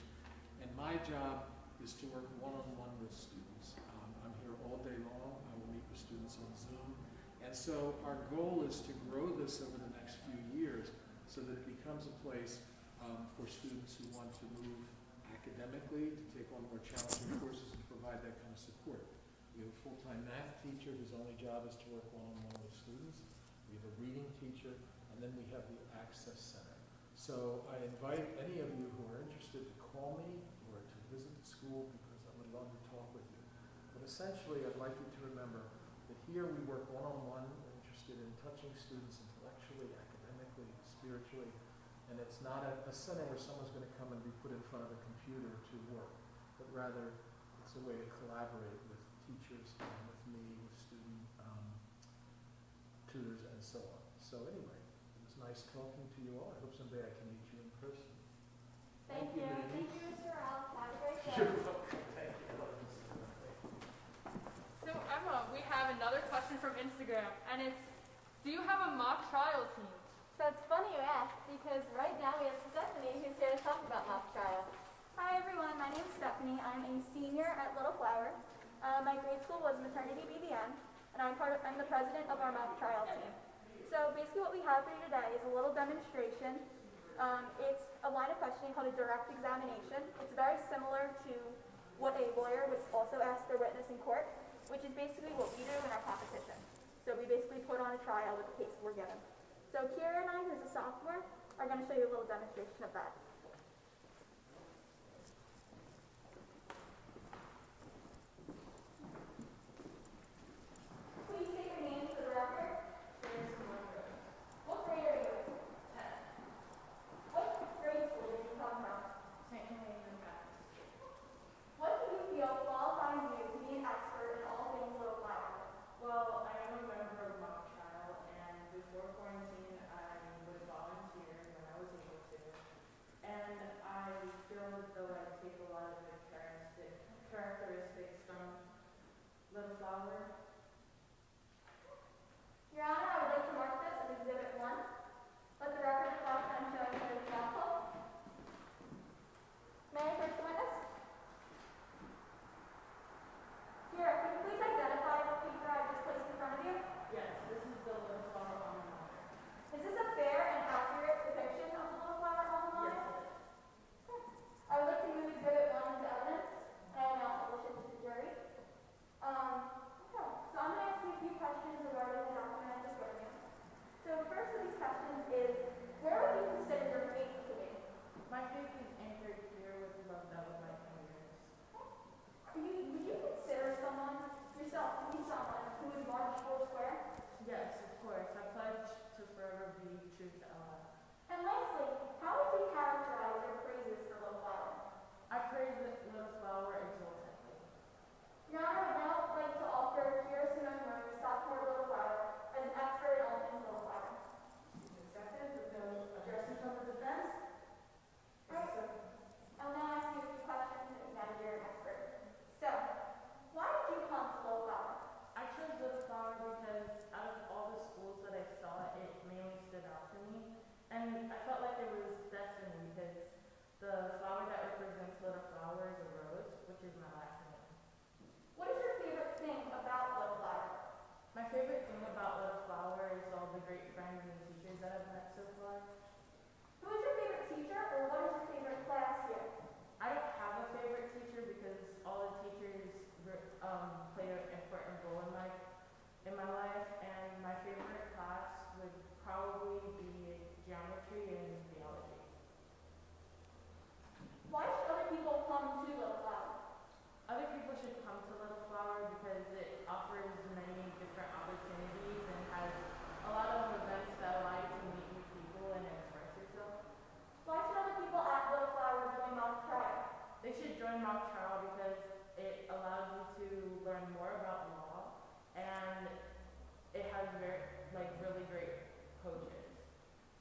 And my job is to work one-on-one with students. I'm here all day long. I will meet with students on Zoom. And so our goal is to grow this over the next few years so that it becomes a place for students who want to move academically, to take on more challenging courses and provide that kind of support. We have a full-time math teacher whose only job is to work one-on-one with students. We have a reading teacher, and then we have the Access Center. So I invite any of you who are interested to call me or to visit the school because I would love to talk with you. But essentially, I'd like you to remember that here we work one-on-one. We're interested in touching students intellectually, academically, spiritually. And it's not a center where someone's going to come and be put in front of a computer to work, but rather it's a way to collaborate with teachers and with me, with student tutors, and so on. So anyway, it was nice talking to you all. I hope someday I can meet you in person. Thank you. Thank you, Mr. Ralph. Have a great day. You're welcome. Thank you. So Emma, we have another question from Instagram, and it's, do you have a mock trial team? So it's funny you ask, because right now we have Stephanie who's here to talk about mock trial. Hi everyone, my name is Stephanie. I'm a senior at Little Flower. My grade school was maternity BBN, and I'm the president of our mock trial team. So basically what we have for you today is a little demonstration. It's a line of questioning called a direct examination. It's very similar to what a lawyer would also ask their witness in court, which is basically what we do in our competition. So we basically put on a trial with the case we're given. So Kira and I, who's a sophomore, are going to show you a little demonstration of that. Please state your name for the record. What grade are you in? 10. What grade school did you come from? St. Helena Baptist. What do you feel qualifies you to be an expert in all things Little Flower? Well, I am a member of mock trial, and before quarantine, I would volunteer when I was able to. played an important role in my life, and my favorite class would probably be geometry and theology. Why should other people come to Little Flower? Other people should come to Little Flower because it offers many different opportunities and has a lot of events that allow you to meet new people and express yourself. Why should other people at Little Flower join mock trial? They should join mock trial because it allows you to learn more about law, and it has really great coaches.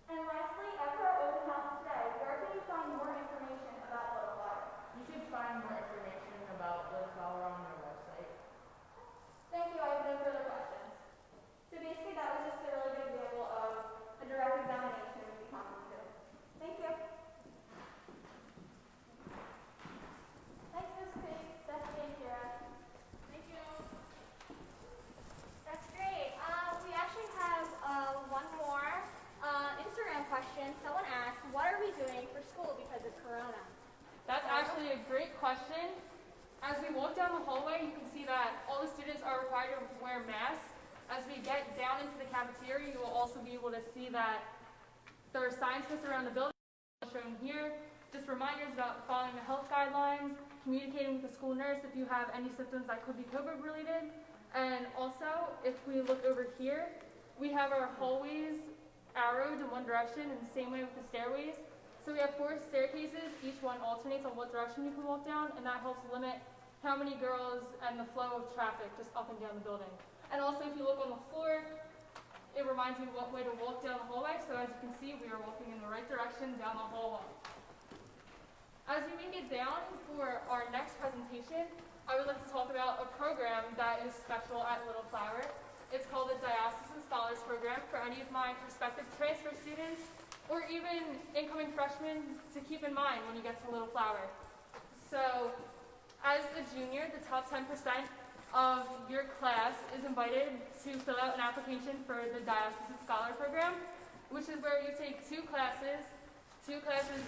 And lastly, after our open house today, where can you find more information about Little Flower? You can find more information about Little Flower on their website. Thank you, I have no further questions. So basically that was just a really good example of a direct examination we come to. Thank you. Thanks, Ms. Creek, Stephanie, and Kira. Thank you. That's great. We actually have one more Instagram question. Someone asked, what are we doing for school because of Corona? That's actually a great question. As we walk down the hallway, you can see that all the students are required to wear masks. As we get down into the cafeteria, you will also be able to see that there are signs posted around the building, shown here. Just reminders about following the health guidelines, communicating with the school nurse if you have any symptoms that could be COVID related. And also, if we look over here, we have our hallways arrowed in one direction, and the same way with the stairways. So we have 4 staircases, each one alternates on what direction you can walk down, and that helps limit how many girls and the flow of traffic just up and down the building. And also, if you look on the floor, it reminds me what way to walk down the hallway. So as you can see, we are walking in the right direction down the hallway. As we make it down for our next presentation, I would like to talk about a program that is special at Little Flower. It's called the Diocesan Scholars program for any of my prospective transfer students or even incoming freshmen to keep in mind when you get to Little Flower. So as a junior, the top 10% of your class is invited to fill out an application for the Diocesan Scholar program, which is where you take 2 classes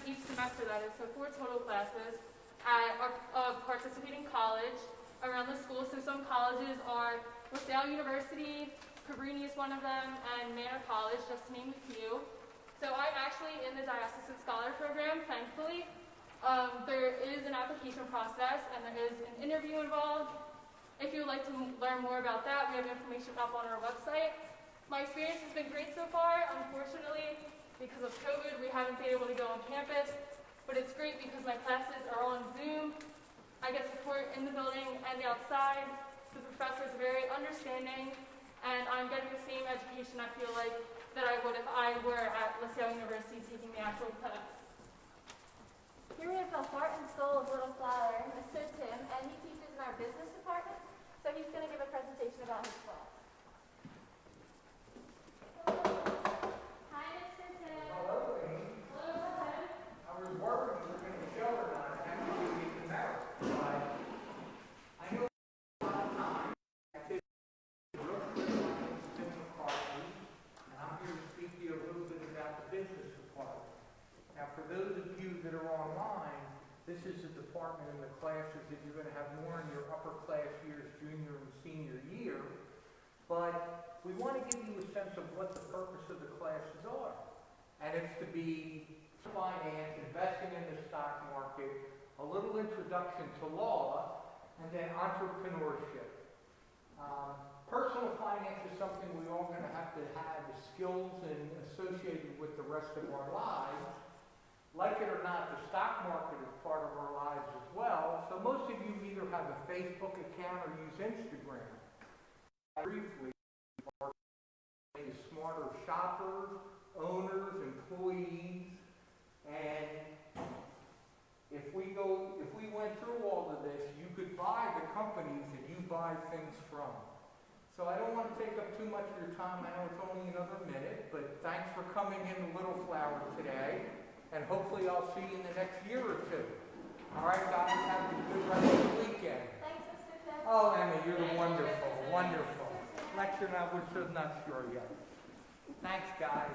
each semester, that is, so 4 total classes at a participating college around the school. So some colleges are LaSalle University, Cabrini is one of them, and Manor College, just to name a few. So I'm actually in the Diocesan Scholar program, thankfully. There is an application process and there is an interview involved. If you would like to learn more about that, we have information up on our website. My experience has been great so far. Unfortunately, because of COVID, we haven't been able to go on campus, but it's great because my classes are all on Zoom. I get support in the building and outside. The professors are very understanding, and I'm getting the same education, I feel like, that I would if I were at LaSalle University taking the actual class. Here we have the heart and soul of Little Flower, Mr. Tim, and he teaches in our business department, so he's going to give a presentation about his class. Hi, Mr. Tim. Hello, Amy. Hello, Mr. Tim. I was worried you were going to show or not. I actually get the merit. I know a lot of time. I did look at Tim McCarthy, and I'm here to speak to you a little bit about the business department. Now, for those of you that are online, this is the department in the classes that you're going to have more in your upper class years, junior and senior year. But we want to give you a sense of what the purpose of the classes are. And it's to be finance, investing in the stock market, a little introduction to law, and then entrepreneurship. Personal finance is something we all going to have the skills and associated with the rest of our lives. Like it or not, the stock market is part of our lives as well. So most of you either have a Facebook account or use Instagram. Briefly, are smarter shoppers, owners, employees, and if we went through all of this, you could buy the companies that you buy things from. So I don't want to take up too much of your time. I know it's only another minute, but thanks for coming in to Little Flower today, and hopefully I'll see you in the next year or 2. All right, guys, have a good rest of the weekend. Thanks, Mr. Tim. Oh, Emma, you're wonderful, wonderful. Lecture now, we're still not sure yet. Thanks, guys.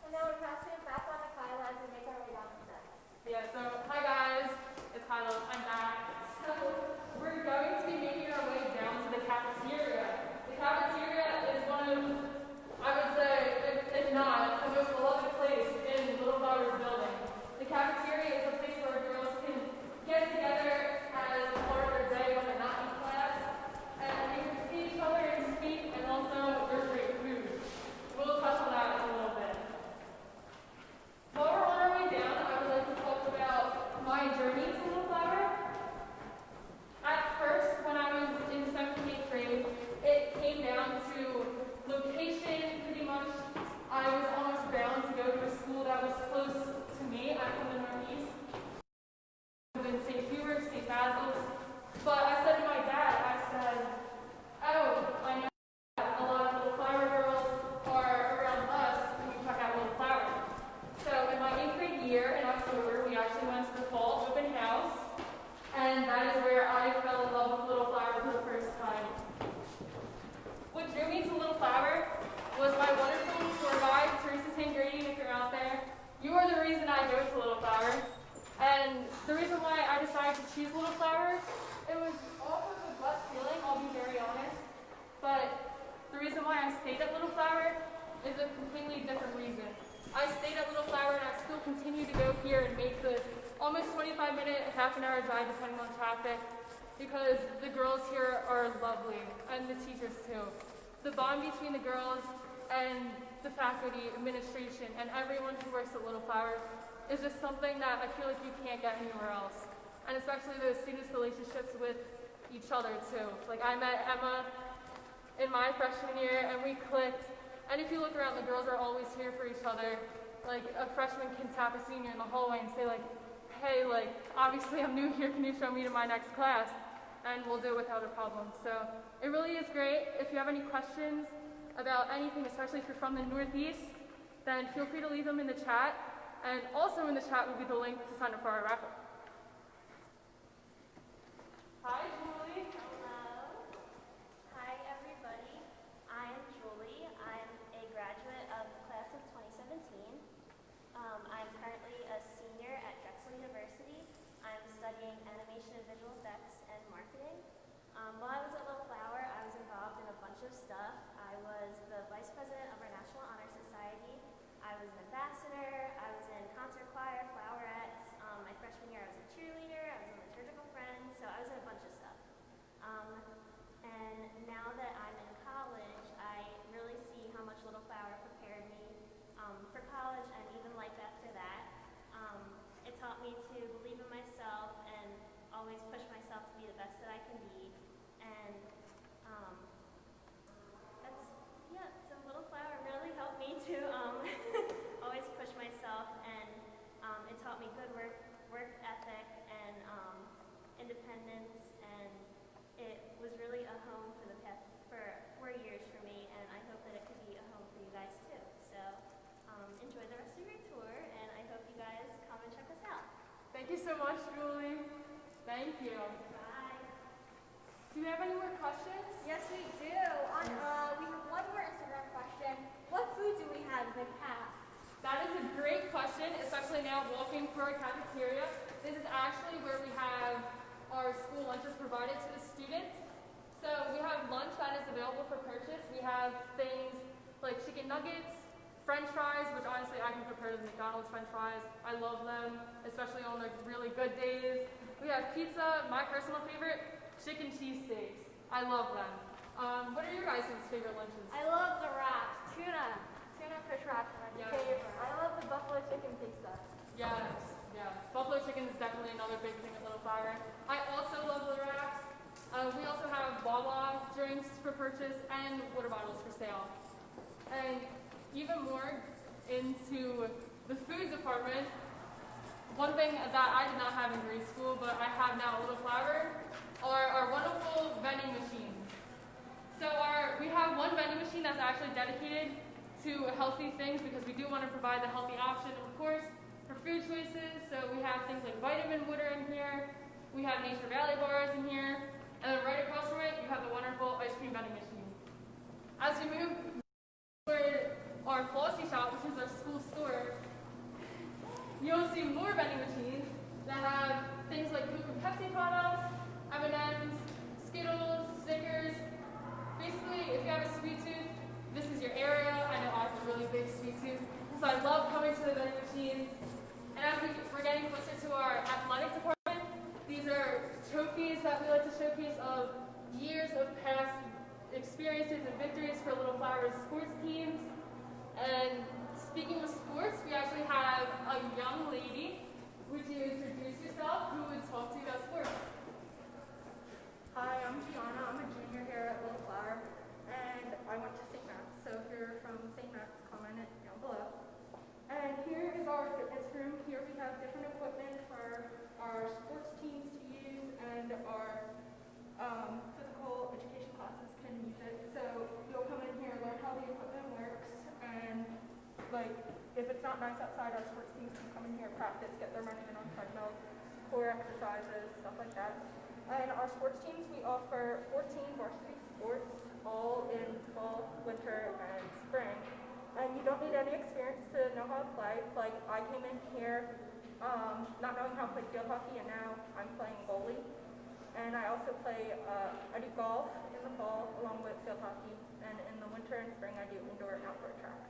And now we're passing it back on to Kyla as we make our way down the steps. Yeah, so hi guys, it's Kyla. I'm back. So we're going to be making our way down to the cafeteria. The cafeteria is one of, I would say, if not, the most beloved place in Little Flowers building. The cafeteria is a place where girls can get together as a part of their day when they're not in class, and they can see each other and speak, and also there's great food. We'll touch on that in a little bit. While we're on our way down, I would like to talk about my journey to Little Flower. At first, when I was in 7th and 8th grade, it came down to location pretty much. I was almost bound to go to a school that was close to me. I'm from the Northeast. In St. Hubert, St. Basil's. But I said to my dad, I said, oh, I know that a lot of Little Flower girls are around us when we check out Little Flower. So in my 8th grade year, in October, we actually went to the fall open house, and that is where I fell in love with Little Flower for the first time. What drew me to Little Flower was my wonderful tour guide, Teresa Tangrady, if you're out there. You are the reason I go to Little Flower. And the reason why I decided to choose Little Flower, it was also a gut feeling, I'll be very honest. But the reason why I stayed at Little Flower is a completely different reason. I stayed at Little Flower and I still continue to go here and make the almost 25-minute, half-an-hour drive depending on traffic, because the girls here are lovely, and the teachers too. The bond between the girls and the faculty, administration, and everyone who works at Little Flower is just something that I feel like you can't get anywhere else. And especially the students' relationships with each other too. Like I met Emma in my freshman year and we clicked. And if you look around, the girls are always here for each other. Like a freshman can tap a senior in the hallway and say like, hey, like obviously I'm new here, can you show me to my next class? And we'll do it without a problem. So it really is great. If you have any questions about anything, especially if you're from the Northeast, then feel free to leave them in the chat. And also in the chat will be the link to sign up for our raffle. Hi, Julie. Hello. Hi, everybody. I'm Julie. I'm a graduate of the class of 2017. I'm currently a senior at Drexel University. I'm studying animation and visual effects and marketing. While I was at Little Flower, I was involved in a bunch of stuff. I was the vice president of our National Honor Society. I was an ambassador, I was in concert choir, flowerettes. My freshman year I was a cheerleader, I was a liturgical friend, so I was in a bunch of stuff. And now that I'm in college, I really see how much Little Flower prepared me for college and even life after that. It taught me to believe in myself and always push myself to be the best that I can be. And so Little Flower really helped me to always push myself, and it taught me good work ethic and independence, and it was really a home for the past 4 years for me, and I hope that it could be a home for you guys too. So enjoy the rest of your tour, and I hope you guys come and check us out. Thank you so much, Julie. Thank you. Bye. Do you have any more questions? Yes, we do. We have one more Instagram question. What food do we have in the caf? That is a great question, especially now walking through our cafeteria. This is actually where we have our school lunches provided to the students. So we have lunch that is available for purchase. We have things like chicken nuggets, French fries, which honestly I can compare to the McDonald's French fries. I love them, especially on the really good days. We have pizza, my personal favorite, chicken cheesesteaks. I love them. What are your guys' favorite lunches? I love the wraps. Tuna fish wraps are my favorite. I love the buffalo chicken pizza. Yes. Buffalo chicken is definitely another big thing at Little Flower. I also love the wraps. We also have Wawa drinks for purchase and water bottles for sale. And even more into the food department, one thing that I did not have in grade school, but I have now at Little Flower, are our wonderful vending machines. So we have one vending machine that's actually dedicated to healthy things because we do want to provide the healthy option, of course, for food choices. So we have things like vitamin water in here, we have Nature Valley bars in here, and then right across from it, you have the wonderful ice cream vending machine. As you move toward our Flossie shop, which is our school store, you'll see more vending machines that have things like trophies that we like to showcase of years of past experiences and victories for Little Flowers sports teams. And speaking of sports, we actually have a young lady. Would you introduce yourself? Who would talk to you about sports? Hi, I'm Gianna. I'm a junior here at Little Flower, and I went to St. Matt's. So if you're from St. Matt's, comment it down below. And here is our fitness room. Here we have different equipment for our sports teams to use, and our physical education classes can use it. So you'll come in here, learn how the equipment works, and like if it's not nice outside, our sports teams can come in here, practice, get their running in on treadmills, core exercises, stuff like that. And our sports teams, we offer 14 varsity sports, all in fall, winter, and spring. And you don't need any experience to know how to play. Like, I came in here not knowing how to play field hockey, and now I'm playing goalie. And I also play, I do golf in the fall along with field hockey. And in the winter and spring, I do indoor and outdoor track.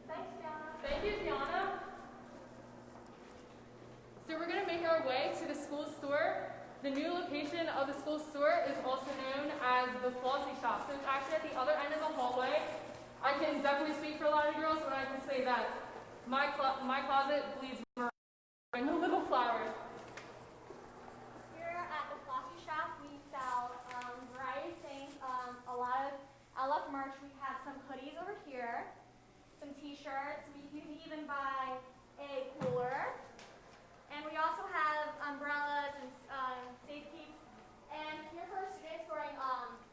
Thanks, Gianna. Thank you, Gianna. So we're going to make our way to the school store. The new location of the school store is also known as the Flossy Shop. So it's actually at the other end of the hallway. I can definitely speak for a lot of girls when I can say that my closet bleeds in the Little Flower. Here at the Flossy Shop, we sell a variety of things. I love merch. We have some hoodies over here, some t-shirts. You can even buy a cooler. And we also have umbrellas and safe keeps. And here for our students during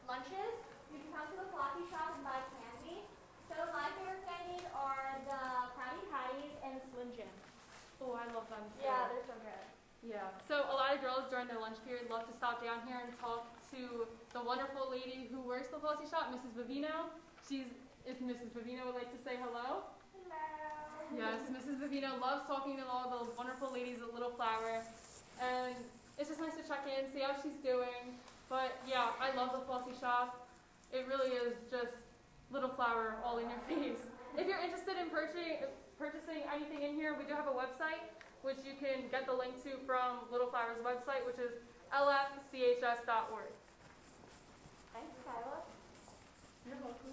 lunches, you can come to the Flossy Shop and buy candy. So my favorite candies are the Krabby Patties and Slim Jim. Oh, I love them too. Yeah, they're so good. Yeah. So a lot of girls during their lunch period love to stop down here and talk to the wonderful lady who works the Flossy Shop, Mrs. Vivino. If Mrs. Vivino would like to say hello. Yes, Mrs. Vivino loves talking to all the wonderful ladies at Little Flower, and it's just nice to check in, see how she's doing. But yeah, I love the Flossy Shop. It really is just Little Flower all in your face. If you're interested in purchasing anything in here, we do have a website, which you can get the link to from Little Flower's website, which is lfchs.org. Thanks, Kyla. You're welcome.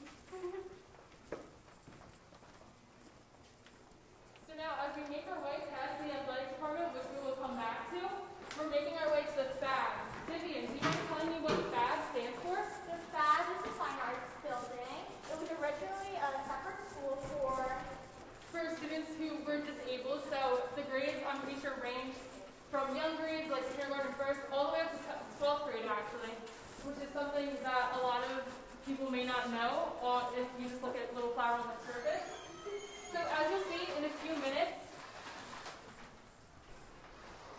So now, as we make our way past the athletic department, which we will come back to, we're making our way to the FAB. Vivian, do you mind telling me what FAB stands for? The FAB is the Fine Arts Building. It was originally a separate school for students who were disabled. So the grades, I'm pretty sure, range from young grades, like kindergarten first, all the way up to 12th grade, actually, which is something that a lot of people may not know if you just look at Little Flower on the surface. So as you'll see in a few minutes,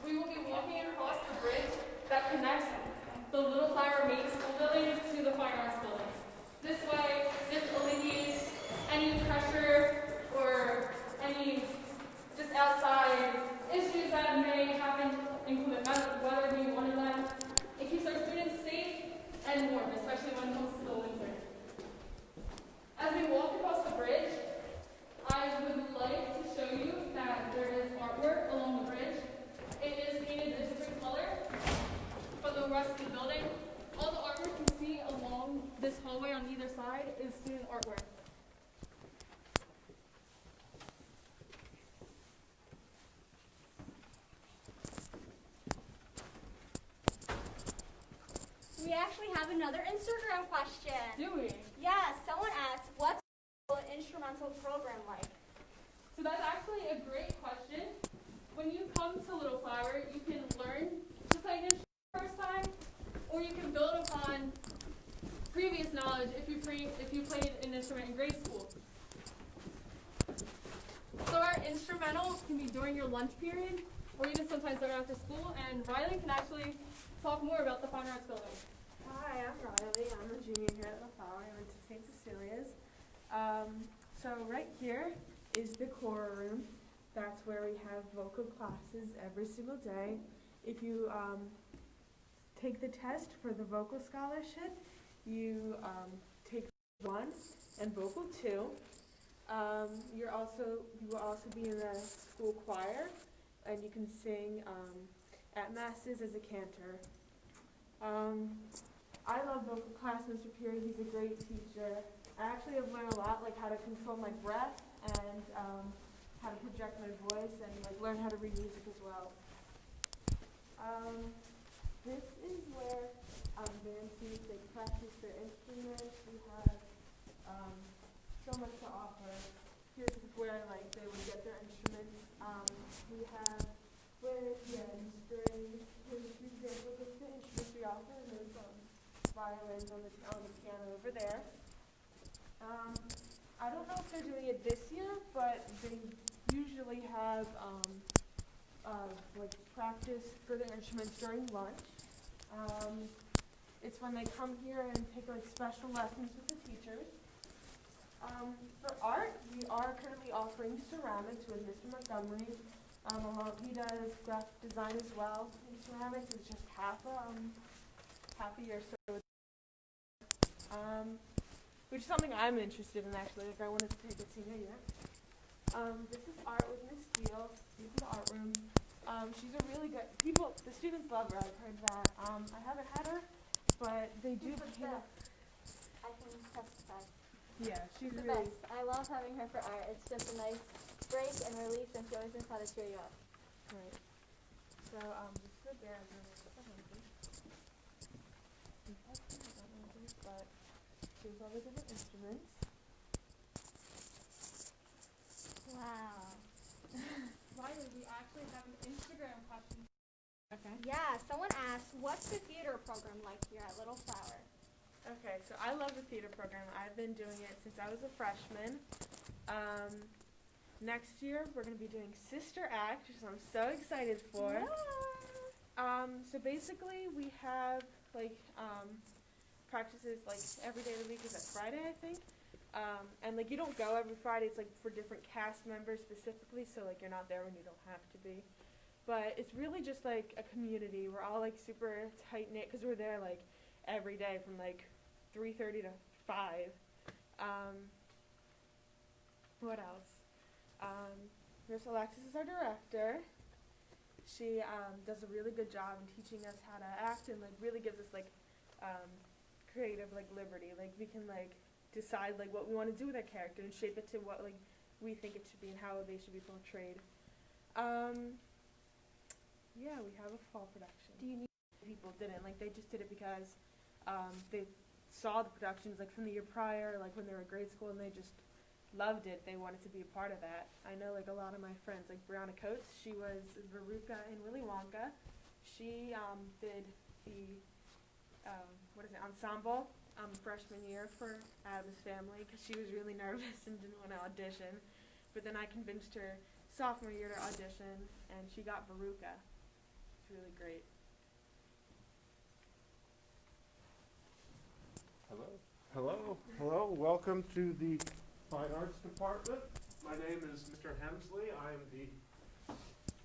we will be walking across the bridge that connects the Little Flower main school building to the Fine Arts building. This way, this alleviates any pressure or any just outside issues that may happen, including weather being one of them. It keeps our students safe and warm, especially when it comes to the winter. As we walk across the bridge, I would like to show you that there is artwork along the bridge. It is painted a different color from the rest of the building. All the artwork you see along this hallway on either side is student artwork. We actually have another Instagram question. Do we? Yes, someone asked, what's an instrumental program like? So that's actually a great question. When you come to Little Flower, you can learn to play an instrument for the first time, or you can build upon previous knowledge if you played an instrument in grade school. So our instrumentals can be during your lunch period, or even sometimes they're after school, and Riley can actually talk more about the Fine Arts building. Hi, I'm Riley. I'm a junior here at the Flower. I went to St. Cecilia's. So right here is the choral room. That's where we have vocal classes every single day. If you take the test for the vocal scholarship, you take 1 and vocal 2. You will also be in the school choir, and you can sing at masses as a cantor. I love vocal class. Mr. Peary, he's a great teacher. I actually have learned a lot, like how to control my breath and how to project my voice and like learn how to read music as well. This is where band students, they practice their instruments. We have so much to offer. Here's where like they would get their instruments. We have flutes and strings. Here's a few examples of the instruments we offer. And there's violins on the piano over there. I don't know if they're doing it this year, but they usually have like practice for their instruments during lunch. It's when they come here and take like special lessons with the teachers. For art, we are currently offering ceramics with Mr. Montgomery. He does graphic design as well. And ceramics is just half a year, so which is something I'm interested in actually. Like I wanted to take a senior year. This is art with Miss Steele. This is the art room. She's a really good the students love her. I've heard that. I haven't had her, but they do. I can testify. Yeah, she's the really best. I love having her for art. It's just a nice break and release, and she always knows how to cheer you up. right. So this is the band room. But here's all the different instruments. Wow. Riley, we actually have an Instagram question. Okay. Yeah, someone asked, what's the theater program like here at Little Flower? Okay, so I love the theater program. I've been doing it since I was a freshman. Next year, we're going to be doing Sister Act, which I'm so excited for. So basically, we have like practices like every day of the week is Friday, I think. And like you don't go every Friday. It's like for different cast members specifically, so like you're not there when you don't have to be. But it's really just like a community. We're all like super tight knit because we're there like every day from like 3:30 to 5. What else? Miss Alexis is our director. She does a really good job in teaching us how to act and like really gives us like creative like liberty. Like we can like decide like what we want to do with our character and shape it to what like we think it should be and how they should be portrayed. Yeah, we have a fall production. Do you need People didn't like they just did it because they saw the productions like from the year prior, like when they were in grade school, and they just loved it. They wanted to be a part of that. I know like a lot of my friends, like Brianna Coates, she was Veruca in Willy Wonka. She did the ensemble freshman year for Addams Family because she was really nervous and didn't want to audition. But then I convinced her sophomore year to audition, and she got Veruca. It's really great. Hello. Hello. Hello. Welcome to the Fine Arts Department. My name is Mr. Hemsley. I am the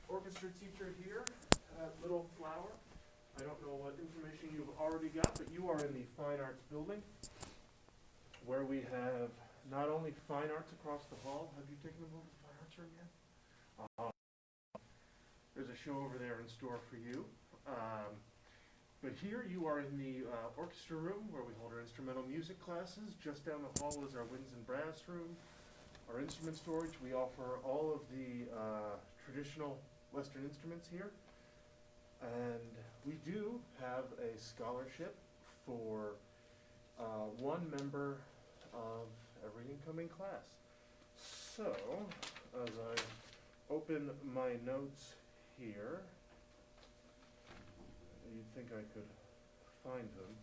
orchestra teacher here at Little Flower. I don't know what information you've already got, but you are in the Fine Arts building, where we have not only fine arts across the hall. Have you taken them over to the Fine Arts room yet? There's a show over there in store for you. But here you are in the orchestra room where we hold our instrumental music classes. Just down the hall is our winds and brass room. Our instrument storage, we offer all of the traditional Western instruments here. And we do have a scholarship for one member of every incoming class. So, as I open my notes here, you'd think I could find them.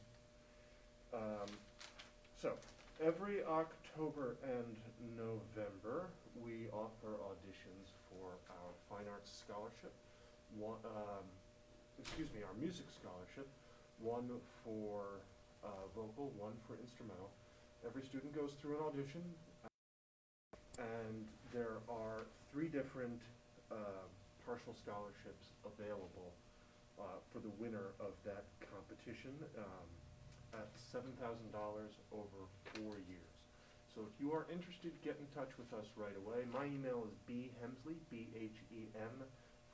So, every October and November, we offer auditions for our Fine Arts Scholarship. Our music scholarship. One for vocal, one for instrumental. Every student goes through an audition, and there are 3 different partial scholarships available for the winner of that competition at $7,000 over 4 years. So if you are interested, get in touch with us right away. My email is bhemsley,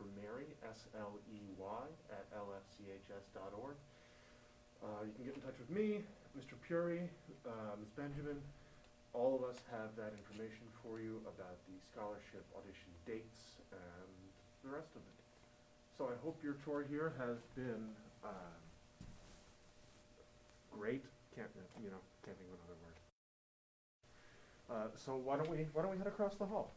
for Mary, SLEY, at lfchs.org. You can get in touch with me, Mr. Puri, Ms. Benjamin. All of us have that information for you about the scholarship audition dates and the rest of it. So I hope your tour here has been great. Can't think of another word. So why don't we head across the hall?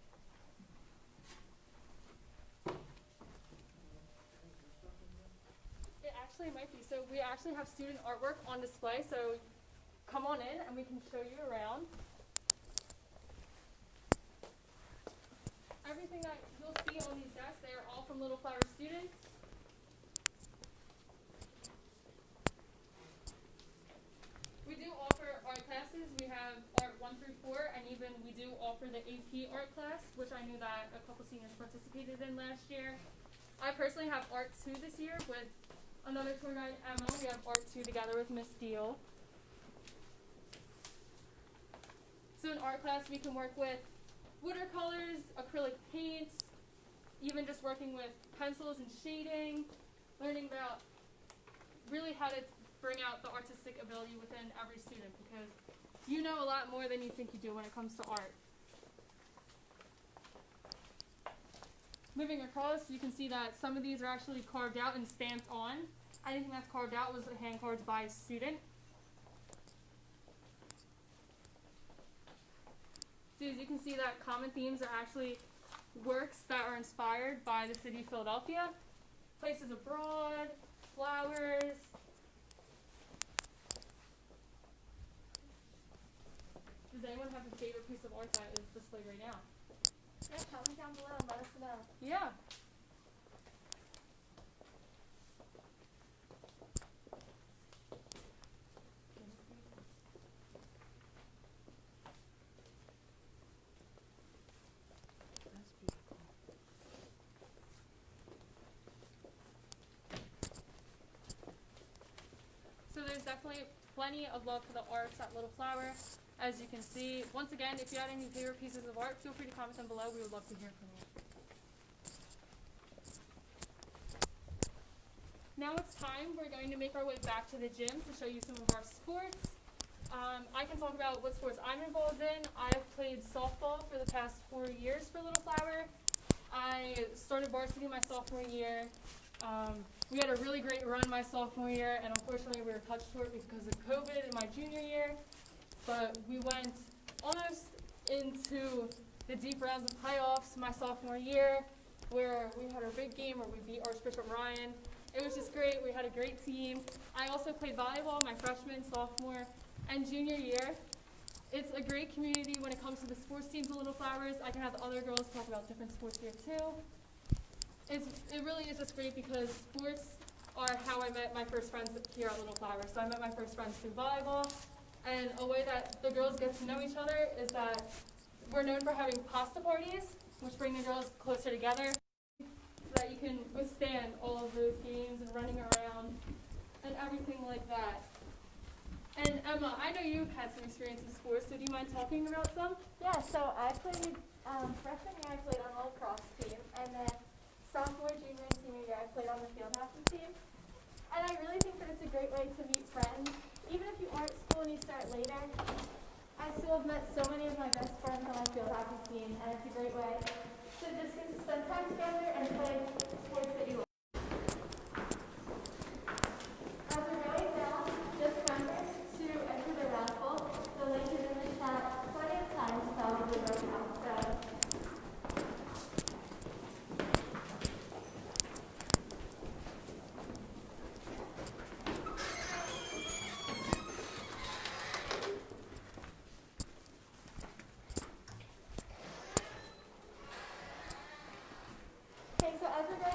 It actually might be. So we actually have student artwork on display. So come on in and we can show you around. Everything that you'll see on these desks, they are all from Little Flower students. We do offer art classes. We have art 1 through 4, and even we do offer the AP art class, which I knew that a couple seniors participated in last year. I personally have art 2 this year with another tour guide, Emma. We have art 2 together with Miss Deal. So in art class, we can work with watercolors, acrylic paints, even just working with pencils and shading, learning about really how to bring out the artistic ability within every student, because you know a lot more than you think you do when it comes to art. Moving across, you can see that some of these are actually carved out and stamped on. Anything that's carved out was hand carved by a student. So as you can see that common themes are actually works that are inspired by the city of Philadelphia. Places abroad, flowers. Does anyone have a favorite piece of art that is displayed right now? Yeah, comment down below and let us know. Yeah. So there's definitely plenty of love for the arts at Little Flower. As you can see, once again, if you had any favorite pieces of art, feel free to comment them below. We would love to hear from you. Now it's time. We're going to make our way back to the gym to show you some of our sports. I can talk about what sports I'm involved in. I've played softball for the past 4 years for Little Flower. I started varsity my sophomore year. We had a really great run my sophomore year, and unfortunately we were cut short because of COVID in my junior year. But we went almost into the deep rounds of playoffs my sophomore year, where we had our big game where we beat Archbishop Ryan. It was just great. We had a great team. I also played volleyball my freshman, sophomore, and junior year. It's a great community when it comes to the sports teams of Little Flowers. I can have the other girls talk about different sports here too. It really is just great because sports are how I met my first friends here at Little Flowers. So I met my first friends through volleyball. And a way that the girls get to know each other is that we're known for having pasta parties, which bring the girls closer together so that you can withstand all of those games and running around and everything like that. And Emma, I know you've had some experience in sports, so do you mind talking about some? Yeah, so I played, freshman year I played on the lacrosse team, and then sophomore, junior, and senior year I played on the field hockey team. And I really think that it's a great way to meet friends. Even if you aren't at school and you start later, I still have met so many of my best friends on my field hockey team, and it's a great way to just get to spend time together and play sports that you love. As we're going down, just remember to enter the raffle. The link is in the chat plenty of times, probably right now. So. Okay, so as we're going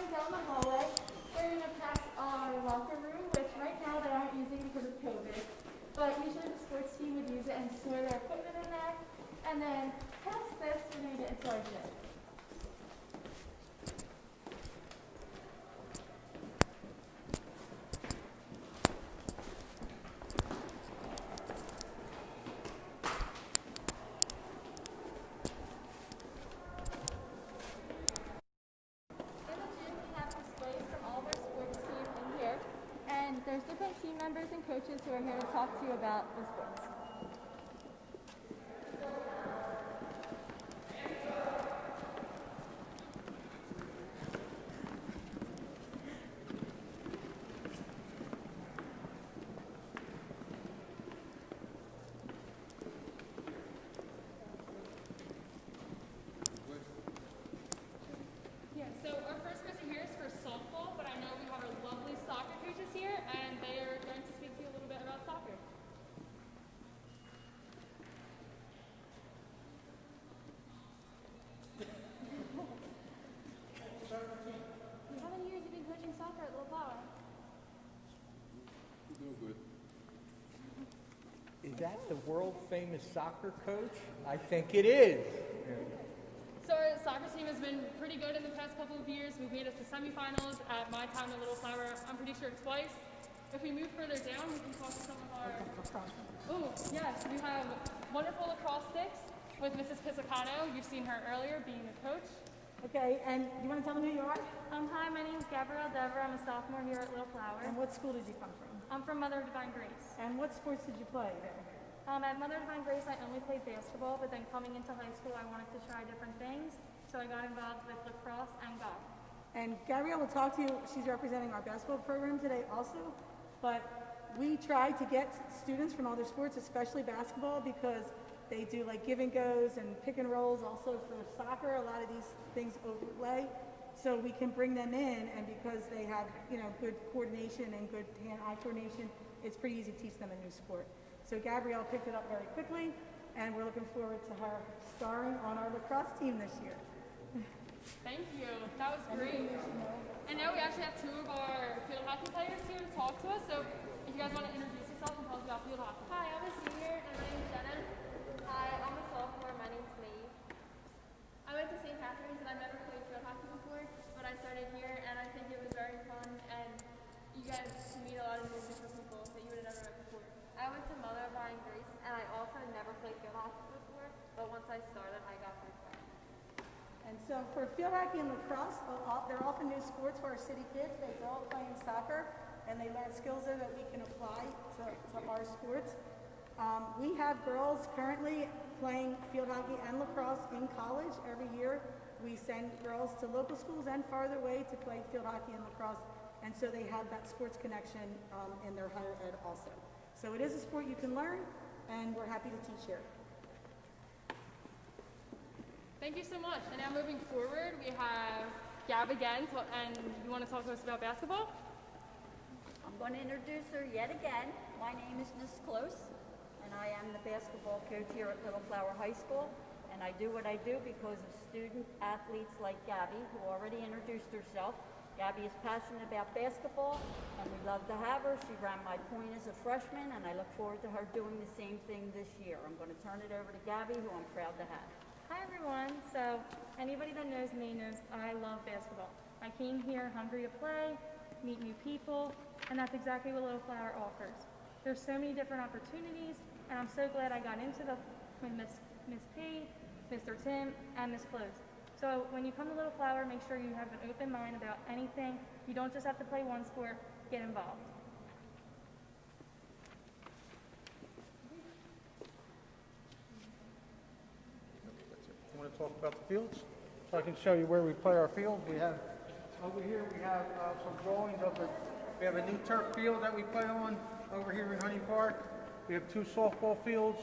there's different team members and coaches who are here to talk to you about the sports. Yeah, so our first person here is for softball, but I know we have our lovely soccer coaches here, and they are going to speak to you a little bit about soccer. How many years have you been coaching soccer at Little Flower? No good. Is that the world famous soccer coach? I think it is. So our soccer team has been pretty good in the past couple of years. We've made it to semifinals at my time at Little Flower. I'm pretty sure twice. If we move further down, we can talk to some of our... Oh, yes, we have wonderful lacrosse sticks with Mrs. Pisacano. You've seen her earlier being the coach. Okay, and you want to tell them who you are? Hi, my name is Gabrielle Dever. I'm a sophomore here at Little Flower. And what school did you come from? I'm from Mother of Divine Grace. And what sports did you play there? At Mother of Divine Grace, I only played basketball, but then coming into high school, I wanted to try different things. So I got involved with lacrosse and golf. And Gabrielle will talk to you. She's representing our basketball program today also. But we try to get students from other sports, especially basketball, because they do like give and goes and pick and rolls. Also for soccer, a lot of these things overlay. So we can bring them in, and because they have, good coordination and good hand-eye coordination, it's pretty easy to teach them a new sport. So Gabrielle picked it up very quickly, and we're looking forward to her starring on our lacrosse team this year. Thank you. That was great. And now we actually have two of our field hockey players here to talk to us. So if you guys want to introduce yourself and tell us about field hockey. Hi, I'm a senior and my name is Jenna. Hi, I'm a sophomore. My name is Maeve. I went to St. Catherine's and I've never played field hockey before, but I started here and I think it was very fun and you guys meet a lot of new different people that you would have never met before. I went to Mother of Divine Grace and I also never played field hockey before, but once I started, I got pretty far. And so for field hockey and lacrosse, they're often new sports for our city kids. They grow up playing soccer, and they learn skills there that we can apply to our sports. We have girls currently playing field hockey and lacrosse in college every year. We send girls to local schools and farther away to play field hockey and lacrosse, and so they have that sports connection in their higher ed also. So it is a sport you can learn, and we're happy to teach here. Thank you so much. And now moving forward, we have Gab again, and you want to talk to us about basketball? I'm going to introduce her yet again. My name is Miss Close, and I am the basketball coach here at Little Flower High School. And I do what I do because of student athletes like Gabby, who already introduced herself. Gabby is passionate about basketball, and we love to have her. She ran my point as a freshman, and I look forward to her doing the same thing this year. I'm going to turn it over to Gabby, who I'm proud to have. Hi everyone. So anybody that knows me knows I love basketball. I came here hungry to play, meet new people, and that's exactly what Little Flower offers. There's so many different opportunities, and I'm so glad I got into them with Miss P, Mr. Tim, and Miss Close. So when you come to Little Flower, make sure you have an open mind about anything. You don't just have to play one sport, get involved. You want to talk about the fields? So I can show you where we play our field. We have, over here we have some drawings of it. We have a new turf field that we play on over here in Honey Park. We have 2 softball fields.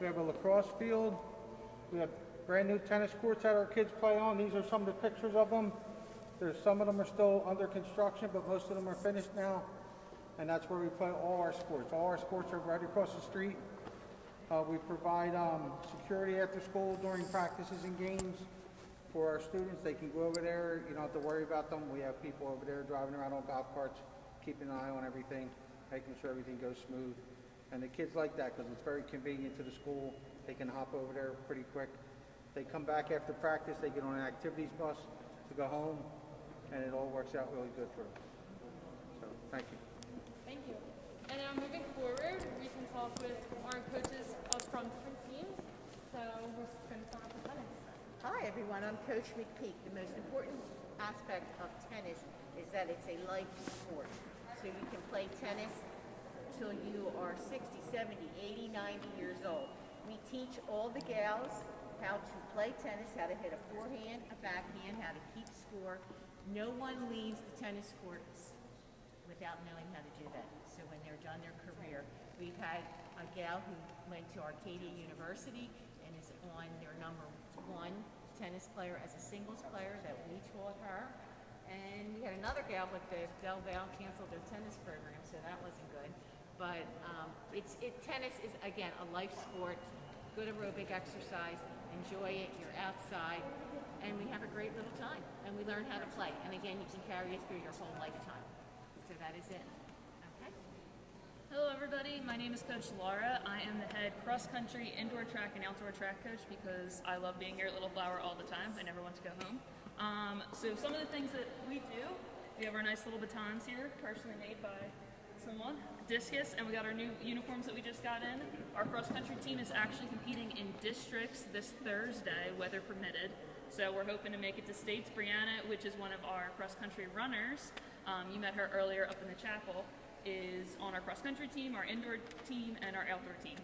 We have a lacrosse field. We have brand new tennis courts that our kids play on. These are some of the pictures of them. Some of them are still under construction, but most of them are finished now. And that's where we play all our sports. All our sports are right across the street. We provide security after school during practices and games for our students. They can go over there. You don't have to worry about them. We have people over there driving around on golf carts, keeping an eye on everything, making sure everything goes smooth. And the kids like that because it's very convenient to the school. They can hop over there pretty quick. They come back after practice. They get on an activities bus to go home, and it all works out really good for them. So, thank you. Thank you. And now moving forward, we can talk with our coaches from different teams. So we're just going to start with tennis. Hi everyone, I'm Coach McPeak. The most important aspect of tennis is that it's a life sport. so you can play tennis till you are 60, 70, 80, 90 years old. We teach all the gals how to play tennis, how to hit a forehand, a backhand, how to keep score. No one leaves the tennis courts without knowing how to do that. So when they're done their career, we've had a gal who went to Arcadia University and is on their #1 tennis player as a singles player that we taught her. And we had another gal, but the Del Valle canceled their tennis program, so that wasn't good. But tennis is, again, a life sport, good aerobic exercise, enjoy it, you're outside, and we have a great little time, and we learn how to play. And again, you can carry it through your whole lifetime. So that is it. Okay. Hello everybody, my name is Coach Laura. I am the head cross-country, indoor track, and outdoor track coach because I love being here at Little Flower all the time. I never want to go home. So some of the things that we do, we have our nice little batons here, personally made by someone, discus, and we got our new uniforms that we just got in. Our cross-country team is actually competing in districts this Thursday, weather permitted. So we're hoping to make it to states. Brianna, which is one of our cross-country runners, you met her earlier up in the chapel, is on our cross-country team, our indoor team, and our outdoor team.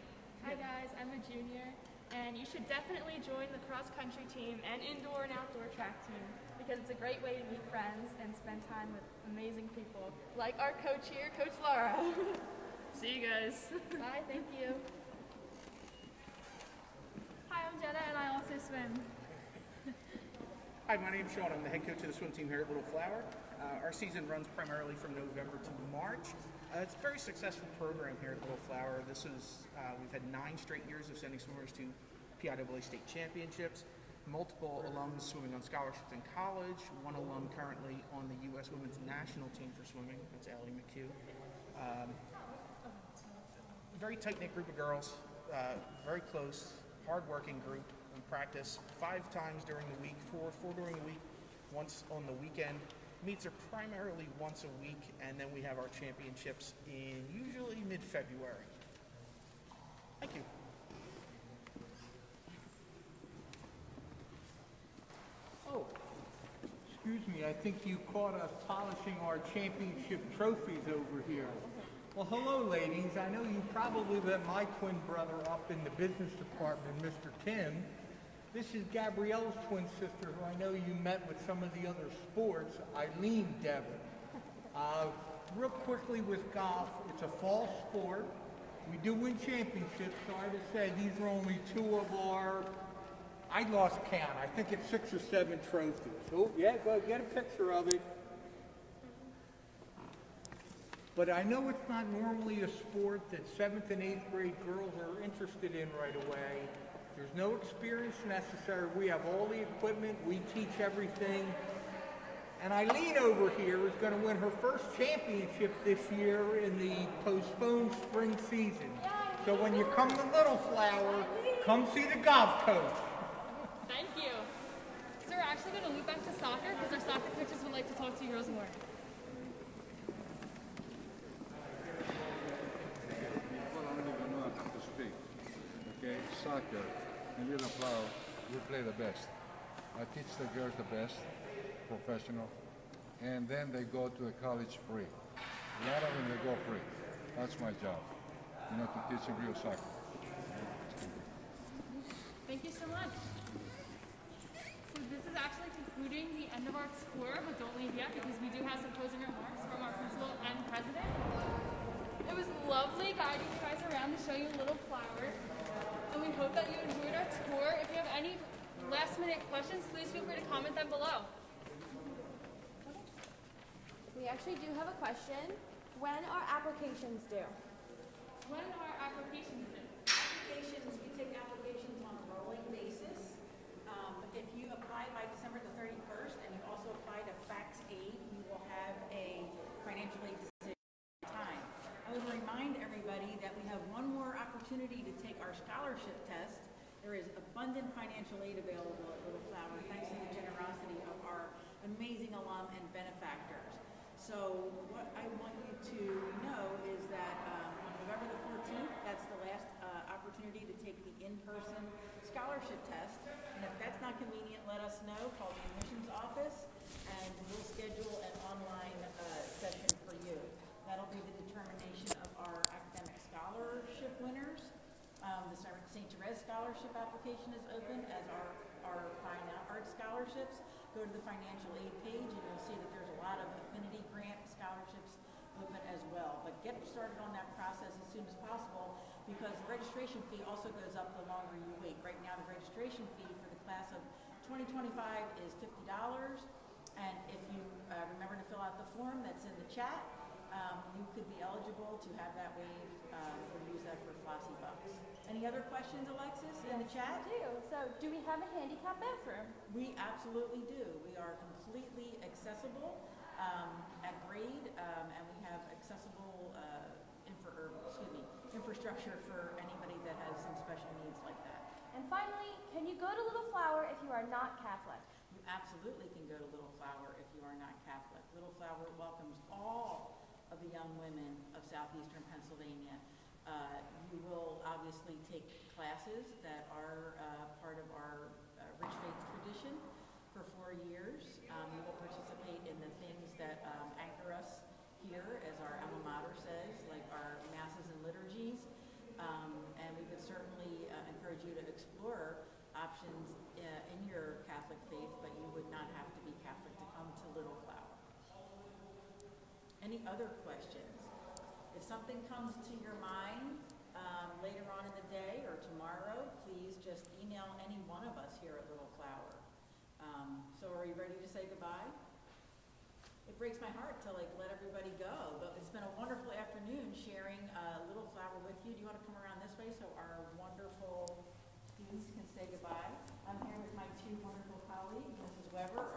Hi guys, I'm a junior, and you should definitely join the cross-country team and indoor and outdoor track team because it's a great way to meet friends and spend time with amazing people, like our coach here, Coach Laura. See you guys. Bye, thank you. Hi, I'm Jenna, and I also swim. Hi, my name's Sean. I'm the head coach of the swim team here at Little Flower. Our season runs primarily from November to March. It's a very successful program here at Little Flower. We've had 9 straight years of sending swimmers to PIAA state championships, multiple alums swimming on scholarships in college, one alum currently on the U.S. women's national team for swimming. That's Allie McHugh. Very tight-knit group of girls, very close, hard-working group. We practice 5 times during the week, four during the week, once on the weekend. Meets are primarily once a week, and then we have our championships in usually mid-February. Thank you. Oh, excuse me, I think you caught us polishing our championship trophies over here. Well, hello, ladies. I know you probably met my twin brother up in the business department, Mr. Kim. This is Gabrielle's twin sister, who I know you met with some of the other sports, Eileen Devon. Real quickly with golf, it's a fall sport. We do win championships, sorry to say. These are only 2 of our, I lost count, I think it's 6 or 7 trophies. Oh, yeah, go get a picture of it. But I know it's not normally a sport that 7th and 8th grade girls are interested in right away. There's no experience necessary. We have all the equipment. We teach everything. And Eileen over here is going to win her first championship this year in the postponed spring season. So when you come to Little Flower, come see the golf coach. Thank you. So we're actually going to loop back to soccer because our soccer coaches would like to talk to you girls more. Well, I don't even know how to speak. Okay, soccer. In Little Flower, we play the best. I teach the girls the best, professional, and then they go to the college free. A lot of them, they go free. That's my job, to teach them real soccer. Thank you so much. So this is actually concluding the end of our tour, but don't leave yet because we do have some closing remarks from our principal and president. It was lovely guiding you guys around to show you Little Flower. And we hope that you enjoyed our tour. If you have any last-minute questions, please feel free to comment them below. We actually do have a question. When are applications due? When are applications due? Applications, we take applications on a rolling basis. If you apply by December the 31st and you also apply to Fax Aid, you will have a financial aid decision time. I would remind everybody that we have one more opportunity to take our scholarship test. There is abundant financial aid available at Little Flower thanks to the generosity of our amazing alum and benefactors. So what I want you to know is that on November the 14th, that's the last opportunity to take the in-person scholarship test. And if that's not convenient, let us know. Call the admissions office and we'll schedule an online session for you. scholarship application is open, as our fine art scholarships. Go to the financial aid page and you'll see that there's a lot of affinity grant scholarships open as well. But get started on that process as soon as possible, because the registration fee also goes up the longer you wait. Right now, the registration fee for the class of 2025 is $50. And if you remember to fill out the form that's in the chat, you could be eligible to have that waived or use that for flossy bucks. Any other questions, Alexis, in the chat? We do. So, do we have a handicap bathroom? We absolutely do. We are completely accessible at grade, and we have accessible infrastructure for anybody that has some special needs like that. And finally, can you go to Little Flower if you are not Catholic? You absolutely can go to Little Flower if you are not Catholic. Little Flower welcomes all of the young women of southeastern Pennsylvania. You will obviously take classes that are part of our rich faith tradition for 4 years. You will participate in the things that anchor us here, as our alma mater says, like our masses and liturgies. And we would certainly encourage you to explore options in your Catholic faith, but you would not have to be Catholic to come to Little Flower. Any other questions? If something comes to your mind later on in the day or tomorrow, please just email any one of us here at Little Flower. So are you ready to say goodbye? It breaks my heart to let everybody go, but it's been a wonderful afternoon sharing Little Flower with you. Do you want to come around this way so our wonderful students can say goodbye? I'm here with my two wonderful colleagues, Mrs. Weber